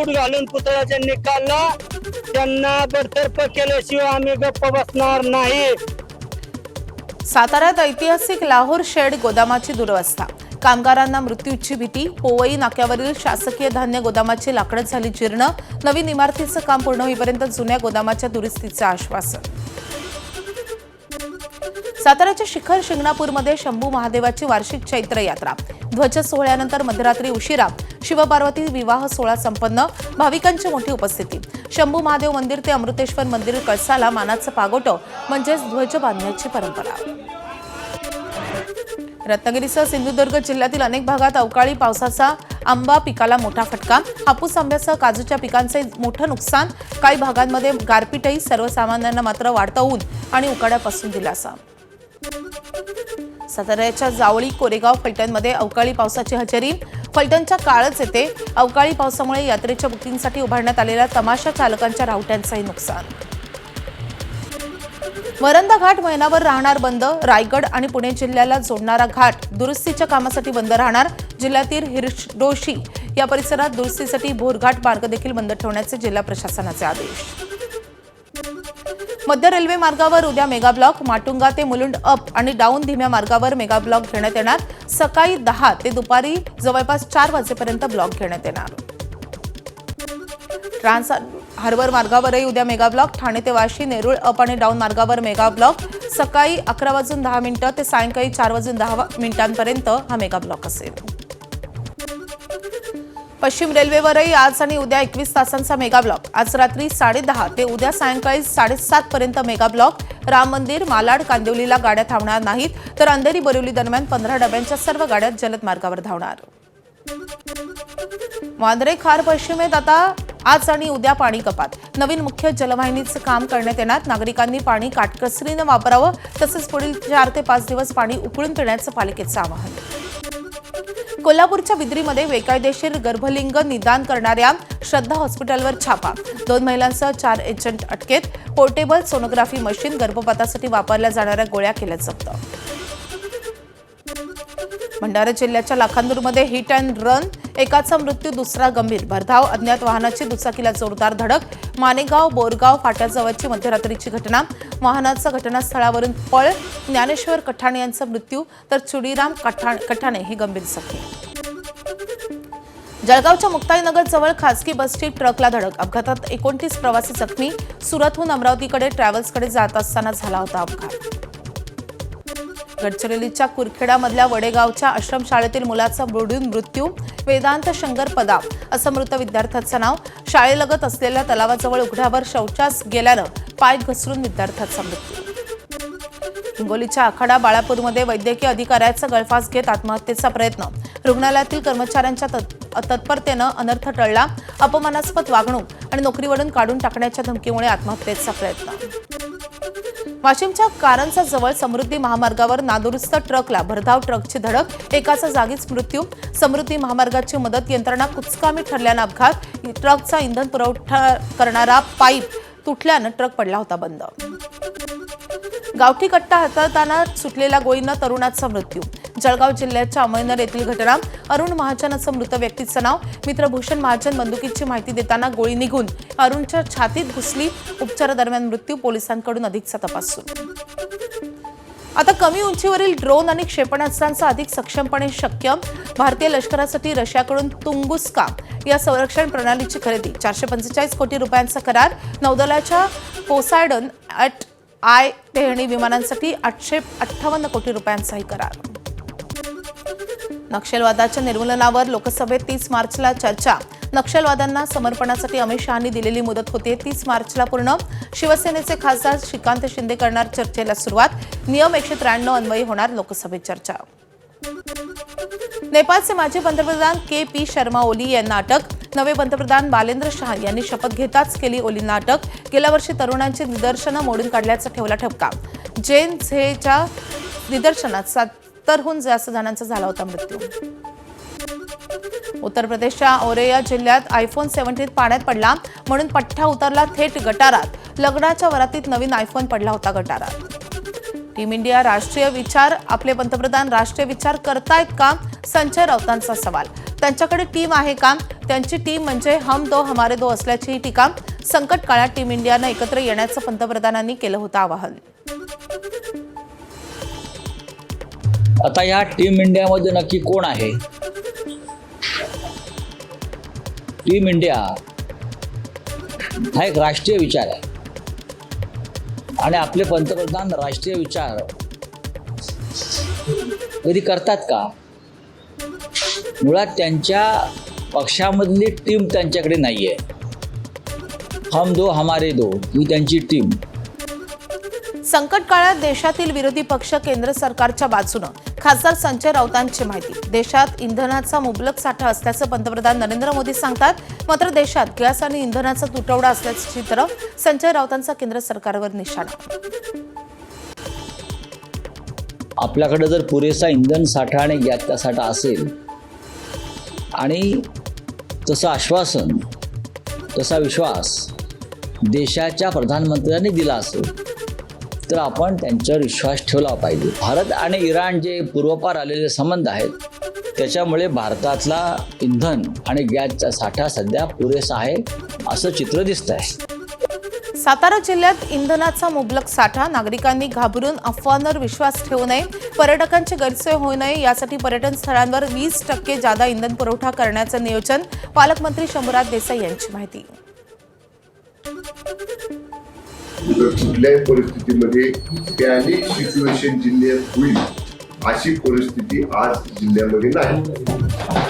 घालून पुतळा ज्यांनी काढला त्यांना बडतर्फ केल्याशिवाय आम्ही गप्प बसणार नाही. साताऱ्यात ऐतिहासिक लाहोर शेड गोदामाची दुरवस्था. कामगारांना मृत्यूची भीती. पोवई नाक्यावरील शासकीय धान्य गोदामाची लाकडं झाली जीर्ण. नवीन इमारतीचं काम पूर्ण होईपर्यंत जुन्या गोदामाच्या दुरुस्तीचं आश्वासन. साताऱ्याच्या शिखर शिंगणापूरमध्ये शंभू महादेवाची वार्षिक चैत्र यात्रा. ध्वज सोहळ्यानंतर मध्यरात्री उशिरा शिवपार्वती विवाह सोहळा संपन्न. भाविकांची मोठी उपस्थिती. शंभू महादेव मंदिर ते अमृतेश्वर मंदिर कळसाला मानाचं पागोटं म्हणजेच ध्वज बांधण्याची परंपरा. रत्नागिरीसह सिंधुदुर्ग जिल्ह्यातील अनेक भागात अवकाळी पावसाचा आंबा पिकाला मोठा फटका. हापूस आंब्यासह काजूच्या पिकांचे मोठं नुकसान. काही भागांमध्ये गारपीटही. सर्वसामान्यांना मात्र वाढतं ऊन आणि उकाड्यापासून दिलासा. साताऱ्याच्या जावळी, कोरेगाव, फलटणमध्ये अवकाळी पावसाची हजेरी. फलटणच्या काळच येते. अवकाळी पावसामुळे यात्रेच्या बुकिंगसाठी उभारण्यात आलेल्या तमाशा चालकांच्या रावट्यांचंही नुकसान. वरंदा घाट महिनाभर राहणार बंद. रायगड आणि पुणे जिल्ह्याला जोडणारा घाट दुरुस्तीच्या कामासाठी बंद राहणार. जिल्ह्यातील हिरडोशी या परिसरात दुरुस्तीसाठी भोरघाट मार्ग देखील बंद ठेवण्याचे जिल्हा प्रशासनाचे आदेश. मध्य रेल्वे मार्गावर उद्या मेगा ब्लॉक. माटुंगा ते मुलुंड अप आणि डाऊन धीम्या मार्गावर मेगा ब्लॉक घेण्यात येणार. सकाळी 10 ते दुपारी जवळपास 4 वाजेपर्यंत ब्लॉक घेण्यात येणार. ट्रान्स हार्बर मार्गावरही उद्या मेगा ब्लॉक. ठाणे ते वाशी, नेरूळ अप आणि डाऊन मार्गावर मेगा ब्लॉक. सकाळी 11:10 ते सायंकाळी 4:10 हा मेगा ब्लॉक असेल. पश्चिम रेल्वेवरही आज आणि उद्या 21 तासांचा मेगा ब्लॉक. आज रात्री 10:30 ते उद्या सायंकाळी 7:30 मेगा ब्लॉक. राम मंदिर, मालाड, कांदिवलीला गाड्या थांबणार नाहीत, तर अंधेरी बोरिवली दरम्यान 15 डब्यांच्या सर्व गाड्या जलद मार्गावर धावणार. वांद्रे खार पश्चिमेत आता आज आणि उद्या पाणी कपात. नवीन मुख्य जलवाहिनीचं काम करण्यात येणार. नागरिकांनी पाणी काटकसरीनं वापरावं, तसंच पुढील 4 ते 5 दिवस पाणी उकळून पिण्याचं पालिकेचं आवाहन. कोल्हापूरच्या विद्रीमध्ये बेकायदेशीर गर्भलिंग निदान करणाऱ्या श्रद्धा हॉस्पिटलवर छापा. 2 महिलांसह 4 एजंट अटकेत. पोर्टेबल सोनोग्राफी मशीन, गर्भपातासाठी वापरल्या जाणाऱ्या गोळ्या केल्या जप्त. भंडारा जिल्ह्याच्या लाखांदूरमध्ये हिट अँड रन. एकाचा मृत्यू, दुसरा गंभीर. भरधाव अज्ञात वाहनाची दुचाकीला जोरदार धडक. मानेगाव बोरगाव फाट्याजवळची मध्यरात्रीची घटना. वाहनाचा घटनास्थळावरून पळ. ज्ञानेश्वर कठाणे यांचा मृत्यू, तर चुडीराम कठाणे हे गंभीर जखमी. जळगावच्या मुक्ताईनगर जवळ खासगी बसची ट्रकला धडक. अपघातात 29 प्रवासी जखमी. सुरतहून अमरावतीकडे ट्रॅव्हल्सकडे जात असताना झाला होता अपघात. गडचिरोलीच्या कुरखेडामधल्या वडेगावच्या आश्रमशाळेतील मुलाचा बुडून मृत्यू. वेदांत शंकर पदाव असं मृत विद्यार्थ्याचं नाव. शाळेलगत असलेल्या तलावाजवळ उघड्यावर शौचास गेल्यानं पाय घसरून विद्यार्थ्याचा मृत्यू. हिंगोलीच्या आखाडा बाळापूरमध्ये वैद्यकीय अधिकाऱ्याचा गळफास घेत आत्महत्येचा प्रयत्न. रुग्णालयातील कर्मचाऱ्यांच्या तत्परतेनं अनर्थ टळला. अपमानास्पद वागणूक आणि नोकरीवरून काढून टाकण्याच्या धमकीमुळे आत्महत्येचा प्रयत्न. वाशिमच्या कारंजा जवळ समृद्धी महामार्गावर नादुरुस्त ट्रकला भरधाव ट्रकची धडक. एकाचा जागीच मृत्यू. समृद्धी महामार्गाची मदत यंत्रणा कुचकामी ठरल्यानं अपघात. ट्रकचा इंधन पुरवठा करणारा पाईप तुटल्यानं ट्रक पडला होता बंद. गावठी कट्टा हाताळताना सुटलेल्या गोळीनं तरुणाचा मृत्यू. जळगाव जिल्ह्याच्या अमळनेर येथील घटना. अरुण महाजनचं मृत व्यक्तीचं नाव. मित्र भूषण महाजन बंदुकीची माहिती देताना गोळी निघून अरुणच्या छातीत घुसली. उपचारादरम्यान मृत्यू. पोलिसांकडून अधिकचा तपास सुरू. आता कमी उंचीवरील ड्रोन आणि क्षेपणास्त्रांचा अधिक सक्षमपणे शक्य. भारतीय लष्करासाठी रशियाकडून तुंगुस्का या संरक्षण प्रणालीची खरेदी. 445 कोटी रुपयांचा करार. नौदलाच्या पोसायडन आय टेहळणी विमानांसाठी 858 कोटी रुपयांचाही करार. नक्षलवादाच्या निर्मूलनावर लोकसभेत 30 मार्चला चर्चा. नक्षलवाद्यांना समर्पणासाठी अमित शहांनी दिलेली मुदत होती 30 मार्चला पूर्ण. शिवसेनेचे खासदार श्रीकांत शिंदे करणार चर्चेला सुरुवात. नियम 193 अन्वयी होणार लोकसभेत चर्चा. नेपाळचे माजी पंतप्रधान के.पी. शर्मा ओली यांना अटक. नवे पंतप्रधान बालेंद्र शाह यांनी शपथ घेताच केली ओलींना अटक. गेल्या वर्षी तरुणांची निदर्शनं मोडून काढल्याचा ठेवला ठपका. जेन झेच्या निदर्शनात 70हून जास्त जणांचा झाला होता मृत्यू. उत्तर प्रदेशच्या औरैया जिल्ह्यात आयफोन 17 पाण्यात पडला म्हणून पठ्ठा उतरला थेट गटारात. लग्नाच्या वरातीत नवीन आयफोन पडला होता गटारात. टीम इंडिया राष्ट्रीय विचार. आपले पंतप्रधान राष्ट्रीय विचार करतायत का? संजय राऊतांचा सवाल. त्यांच्याकडे टीम आहे का? त्यांची टीम म्हणजे हम दो हमारे दो असल्याची टीका. संकट काळात टीम इंडियानं एकत्र येण्याचं पंतप्रधानांनी केलं होतं आवाहन. आता या टीम इंडियामध्ये नक्की कोण आहे? टीम इंडिया हा एक राष्ट्रीय विचार आहे आणि आपले पंतप्रधान राष्ट्रीय विचार कधी करतात का? मुळात त्यांच्या पक्षामधली टीम त्यांच्याकडे नाहीये. हम दो हमारे दो ही त्यांची टीम. संकट काळात देशातील विरोधी पक्ष केंद्र सरकारच्या बाजूनं. खासदार संजय राऊतांची माहिती. देशात इंधनाचा मुबलक साठा असल्याचं पंतप्रधान नरेंद्र मोदी सांगतात. मात्र देशात गॅस आणि इंधनाचा तुटवडा असल्याचं चित्र. संजय राऊतांचा केंद्र सरकारवर निशाणा. आपल्याकडे जर पुरेसा इंधन साठा आणि गॅसचा साठा असेल आणि तसं आश्वासन, तसा विश्वास देशाच्या प्रधानमंत्र्यांनी दिला असेल तर आपण त्यांच्यावर विश्वास ठेवला पाहिजे. भारत आणि इराण जे पूर्वपार आलेले संबंध आहेत त्याच्यामुळे भारतातला इंधन आणि गॅसचा साठा सध्या पुरेसा आहे असं चित्र दिसत आहे. सातारा जिल्ह्यात इंधनाचा मुबलक साठा. नागरिकांनी घाबरून अफवांवर विश्वास ठेवू नये. पर्यटकांची गैरसोय होऊ नये यासाठी पर्यटन स्थळांवर 20% जादा इंधन पुरवठा करण्याचं नियोजन. पालकमंत्री शंभूराज देसाई यांची माहिती. कुठल्याही परिस्थितीमध्ये पॅनिक सिच्युएशन जिल्ह्यात होईल अशी परिस्थिती आज जिल्ह्यामध्ये नाही.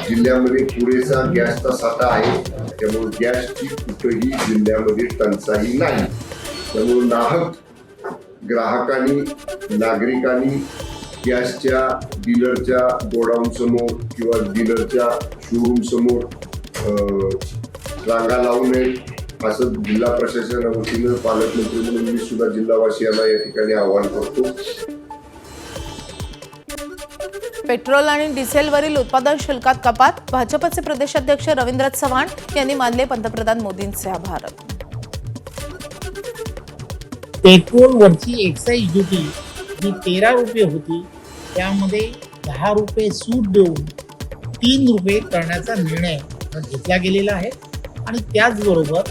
जिल्ह्यामध्ये पुरेसा गॅसचा साठा आहे. त्यामुळे गॅसची कुठेही जिल्ह्यामध्ये टंचाई नाही. त्यामुळे नाहक ग्राहकांनी, नागरिकांनी गॅसच्या डीलरच्या गोडाऊन समोर किंवा डीलरच्या शोरूम समोर रांगा लावू नये असं जिल्हा प्रशासनाच्या वतीनं पालकमंत्री म्हणून मी सुद्धा जिल्हावासियांना या ठिकाणी आवाहन करतो. पेट्रोल आणि डिझेलवरील उत्पादन शुल्कात कपात. भाजपचे प्रदेशाध्यक्ष रवींद्र चव्हाण यांनी मानले पंतप्रधान मोदींचे आभार. पेट्रोलवरची एक्साईज ड्युटी जी 13 रुपये होती त्यामध्ये 10 रुपये सूट देऊन 3 रुपये करण्याचा निर्णय घेतला गेलेला आहे. आणि त्याचबरोबर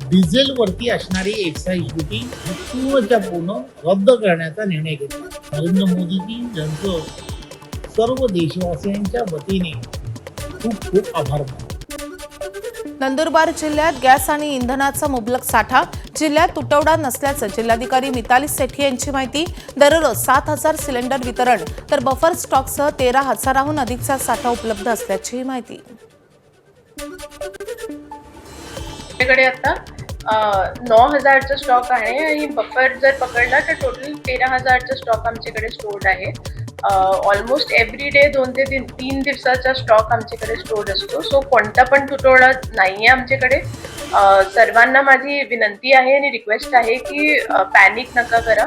डिझेलवरती असणारी एक्साईज ड्युटी पूर्णच्या पूर्ण रद्द करण्याचा निर्णय घेतला. नरेंद्र मोदीजी यांचं सर्व देशवासियांच्या वतीने खूप खूप आभार मानतो. नंदुरबार जिल्ह्यात गॅस आणि इंधनाचा मुबलक साठा, जिल्ह्यात तुटवडा नसल्याचं जिल्हाधिकारी मिताली सेठी यांची माहिती. दररोज 7,000 सिलेंडर वितरण तर बफर स्टॉकसह 13,000हून अधिकचा साठा उपलब्ध असल्याची माहिती. आपल्याकडे आता 9,000चा स्टॉक आहे आणि बफर जर पकडला तर टोटल 13,000चा स्टॉक आमच्याकडे स्टोर्ड आहे. ऑलमोस्ट एव्हरी डे 2 ते 3 दिवसाचा स्टॉक आमच्याकडे स्टोर्ड असतो. सो कोणता पण तुटवडा नाही आहे आमच्याकडे. सर्वांना माझी विनंती आहे आणि रिक्वेस्ट आहे की पॅनिक नका करा.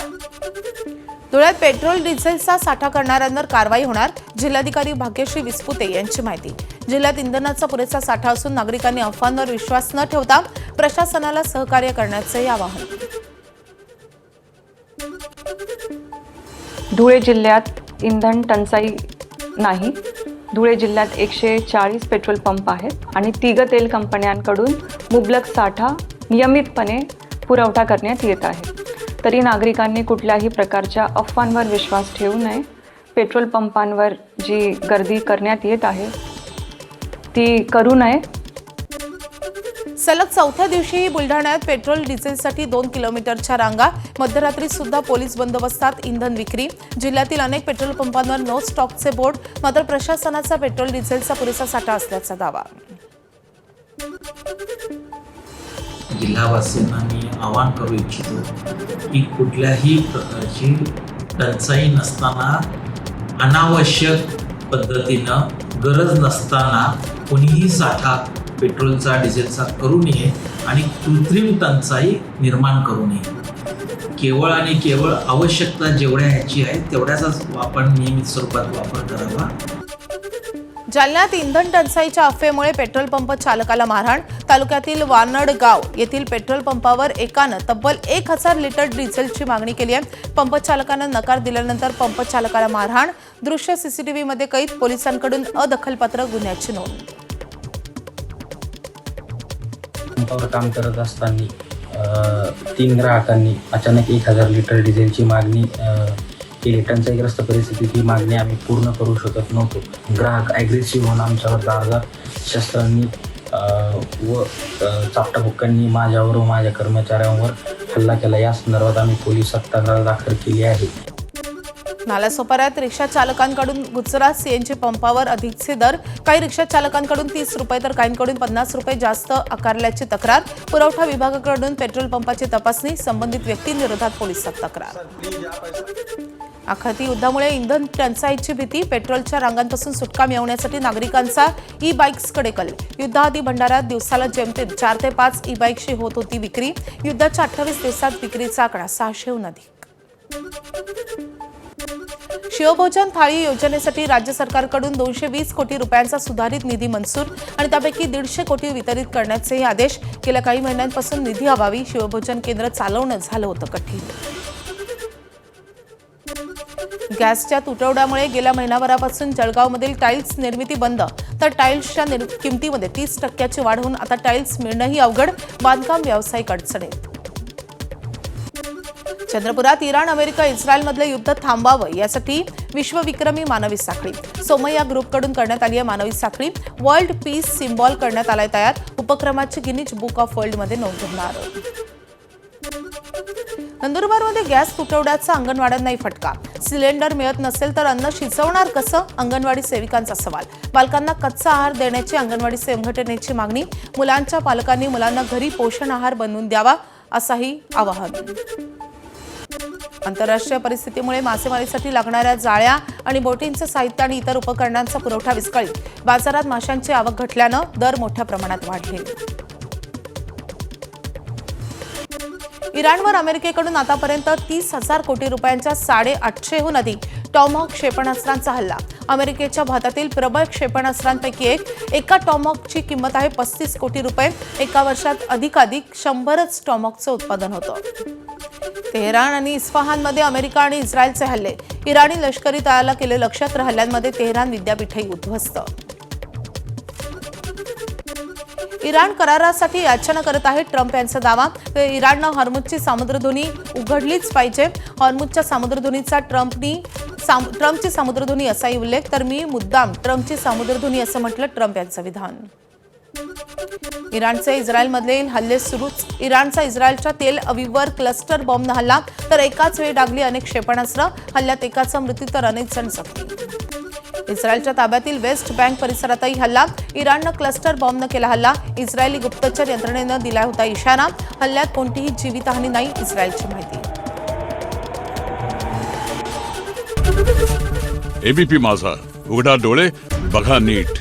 धुळ्यात पेट्रोल डिझेलचा साठा करणाऱ्यांवर कारवाई होणार, जिल्हाधिकारी भाग्यश्री विस्पुते यांची माहिती. जिल्ह्यात इंधनाचा पुरेसा साठा असून नागरिकांनी अफवांवर विश्वास न ठेवता प्रशासनाला सहकार्य करण्याचे आवाहन. धुळे जिल्ह्यात इंधन टंचाई नाही. धुळे जिल्ह्यात 140 पेट्रोल पंप आहेत आणि तिघ तेल कंपन्यांकडून मुबलक साठा नियमितपणे पुरवठा करण्यात येत आहे. तरी नागरिकांनी कुठल्याही प्रकारच्या अफवांवर विश्वास ठेवू नये. पेट्रोल पंपांवर जी गर्दी करण्यात येत आहे ती करू नये. सलग 4थ्या दिवशीही बुलढाण्यात पेट्रोल डिझेलसाठी 2 किलोमीटरच्या रांगा, मध्यरात्री सुद्धा पोलीस बंदोबस्तात इंधन विक्री. जिल्ह्यातील अनेक पेट्रोल पंपांवर नो स्टॉकचे बोर्ड, मात्र प्रशासनाचा पेट्रोल डिझेलचा पुरेसा साठा असल्याचा दावा. जिल्हावासियांना मी आवाहन करू इच्छितो की कुठल्याही प्रकारची टंचाई नसताना, अनावश्यक पद्धतीनं गरज नसताना कोणीही साठा पेट्रोलचा डिझेलचा करू नये आणि कृत्रिम टंचाई निर्माण करू नये. केवळ आणि केवळ आवश्यकता जेवढ्या ह्याची आहे तेवढ्याचाच आपण नियमित स्वरूपात वापर करावा. जालन्यात इंधन टंचाईच्या अफवेमुळे पेट्रोल पंप चालकाला मारहाण. तालुक्यातील वानडगाव येथील पेट्रोल पंपावर एकानं तब्बल 1,000 लिटर डिझेलची मागणी केली आहे. पंप चालकानं नकार दिल्यानंतर पंप चालकाला मारहाण. दृश्य सीसीटीव्हीमध्ये कैद. पोलिसांकडून अदखलपात्र गुन्ह्याची नोंद. पंपावर काम करत असताना 3 ग्राहकांनी अचानक 1,000 लिटर डिझेलची मागणी केली. टंचाईग्रस्त परिस्थितीत ही मागणी आम्ही पूर्ण करू शकत नव्हतो. ग्राहक ॲग्रेसिव्ह होऊन आमच्यावर धारदार शस्त्रांनी व चापटाबुक्कांनी माझ्यावर व माझ्या कर्मचाऱ्यांवर हल्ला केला. या संदर्भात आम्ही पोलिसात तक्रार दाखल केली आहे. नालासोपाऱ्यात रिक्षा चालकांकडून गुजरात सीएनजी पंपावर अधिकचे दर. काही रिक्षा चालकांकडून 30 रुपये तर काहींकडून 50 रुपये जास्त आकारल्याची तक्रार. पुरवठा विभागाकडून पेट्रोल पंपाची तपासणी. संबंधित व्यक्तींविरोधात पोलिसात तक्रार. आखाती युद्धामुळे इंधन टंचाईची भीती. पेट्रोलच्या रांगांपासून सुटका मिळवण्यासाठी नागरिकांचा ई बाईक्सकडे कल. युद्धाआधी भंडाऱ्यात दिवसाला जेमतेम 4 ते 5 ई बाईक्सची होत होती विक्री. युद्धाच्या 28 दिवसात विक्रीचा आकडा 600हून अधिक. शिवभोजन थाळी योजनेसाठी राज्य सरकारकडून 220 कोटी रुपयांचा सुधारित निधी मंजूर आणि त्यापैकी 150 कोटी वितरित करण्याचे आदेश. गेल्या काही महिन्यांपासून निधी अभावी शिवभोजन केंद्र चालवणं झालं होतं कठीण. गॅसच्या तुटवड्यामुळे गेल्या महिनाभरापासून जळगावमधील टाईल्स निर्मिती बंद, तर टाईल्सच्या किमतीमध्ये 30% वाढ होऊन आता टाईल्स मिळणंही अवघड. बांधकाम व्यावसायिक अडचणीत. चंद्रपुरात इराण, अमेरिका, इस्रायलमधलं युद्ध थांबावं यासाठी विश्वविक्रमी मानवी साखळी. सोमय्या ग्रुपकडून करण्यात आली आहे मानवी साखळी. वर्ल्ड पीस सिम्बॉल करण्यात आलाय तयार. उपक्रमाची गिनीज बुक ऑफ वर्ल्डमध्ये नोंद होणार. नंदुरबारमध्ये गॅस तुटवड्याचा अंगणवाड्यांनाही फटका. सिलेंडर मिळत नसेल तर अन्न शिजवणार कसं, अंगणवाडी सेविकांचा सवाल. बालकांना कच्चा आहार देण्याची अंगणवाडी संघटनेची मागणी. मुलांच्या पालकांनी मुलांना घरी पोषण आहार बनवून द्यावा असाही आवाहन. आंतरराष्ट्रीय परिस्थितीमुळे मासेमारीसाठी लागणाऱ्या जाळ्या आणि बोटींचं साहित्य आणि इतर उपकरणांचा पुरवठा विस्कळीत. बाजारात माशांची आवक घटल्यानं दर मोठ्या प्रमाणात वाढले. इराणवर अमेरिकेकडून आतापर्यंत 30,000 कोटी रुपयांच्या 850हून अधिक टॉमहॉक क्षेपणास्त्रांचा हल्ला. अमेरिकेच्या भातातील प्रबळ क्षेपणास्त्रांपैकी एका टॉमहॉकची किंमत आहे 35 कोटी रुपये. एका वर्षात अधिकाधिक 100च टॉमहॉकचं उत्पादन होतं. तेहरान आणि इस्फहानमध्ये अमेरिका आणि इस्रायलचे हल्ले. इराणी लष्करी तळाला केले लक्ष्य, तर हल्ल्यांमध्ये तेहरान विद्यापीठही उद्ध्वस्त. इराण करारासाठी याचना करत आहे ट्रम्प यांचा दावा. इराणनं हॉर्मुझची सामुद्रधुनी उघडलीच पाहिजे. हॉर्मुझच्या सामुद्रधुनीचा ट्रम्पची सामुद्रधुनी असाही उल्लेख. तर मी मुद्दाम ट्रम्पची सामुद्रधुनी असं म्हटलं ट्रम्प यांचं विधान. इराणचे इस्रायलमधील हल्ले सुरूच. इराणचा इस्रायलच्या तेल अविववर क्लस्टर बॉम्बनं हल्ला, तर एकाच वेळी डागली अनेक क्षेपणास्त्र. हल्ल्यात एकाचा मृत्यू तर अनेक जण जखमी. इस्रायलच्या ताब्यातील वेस्ट बँक परिसरातही हल्ला. इराणनं क्लस्टर बॉम्बनं केला हल्ला. इस्रायली गुप्तचर यंत्रणेनं दिला होता इशारा. हल्ल्यात कोणतीही जीवितहानी नाही, इस्रायलची माहिती. एबीपी माझा, उघडा डोळे बघा नीट.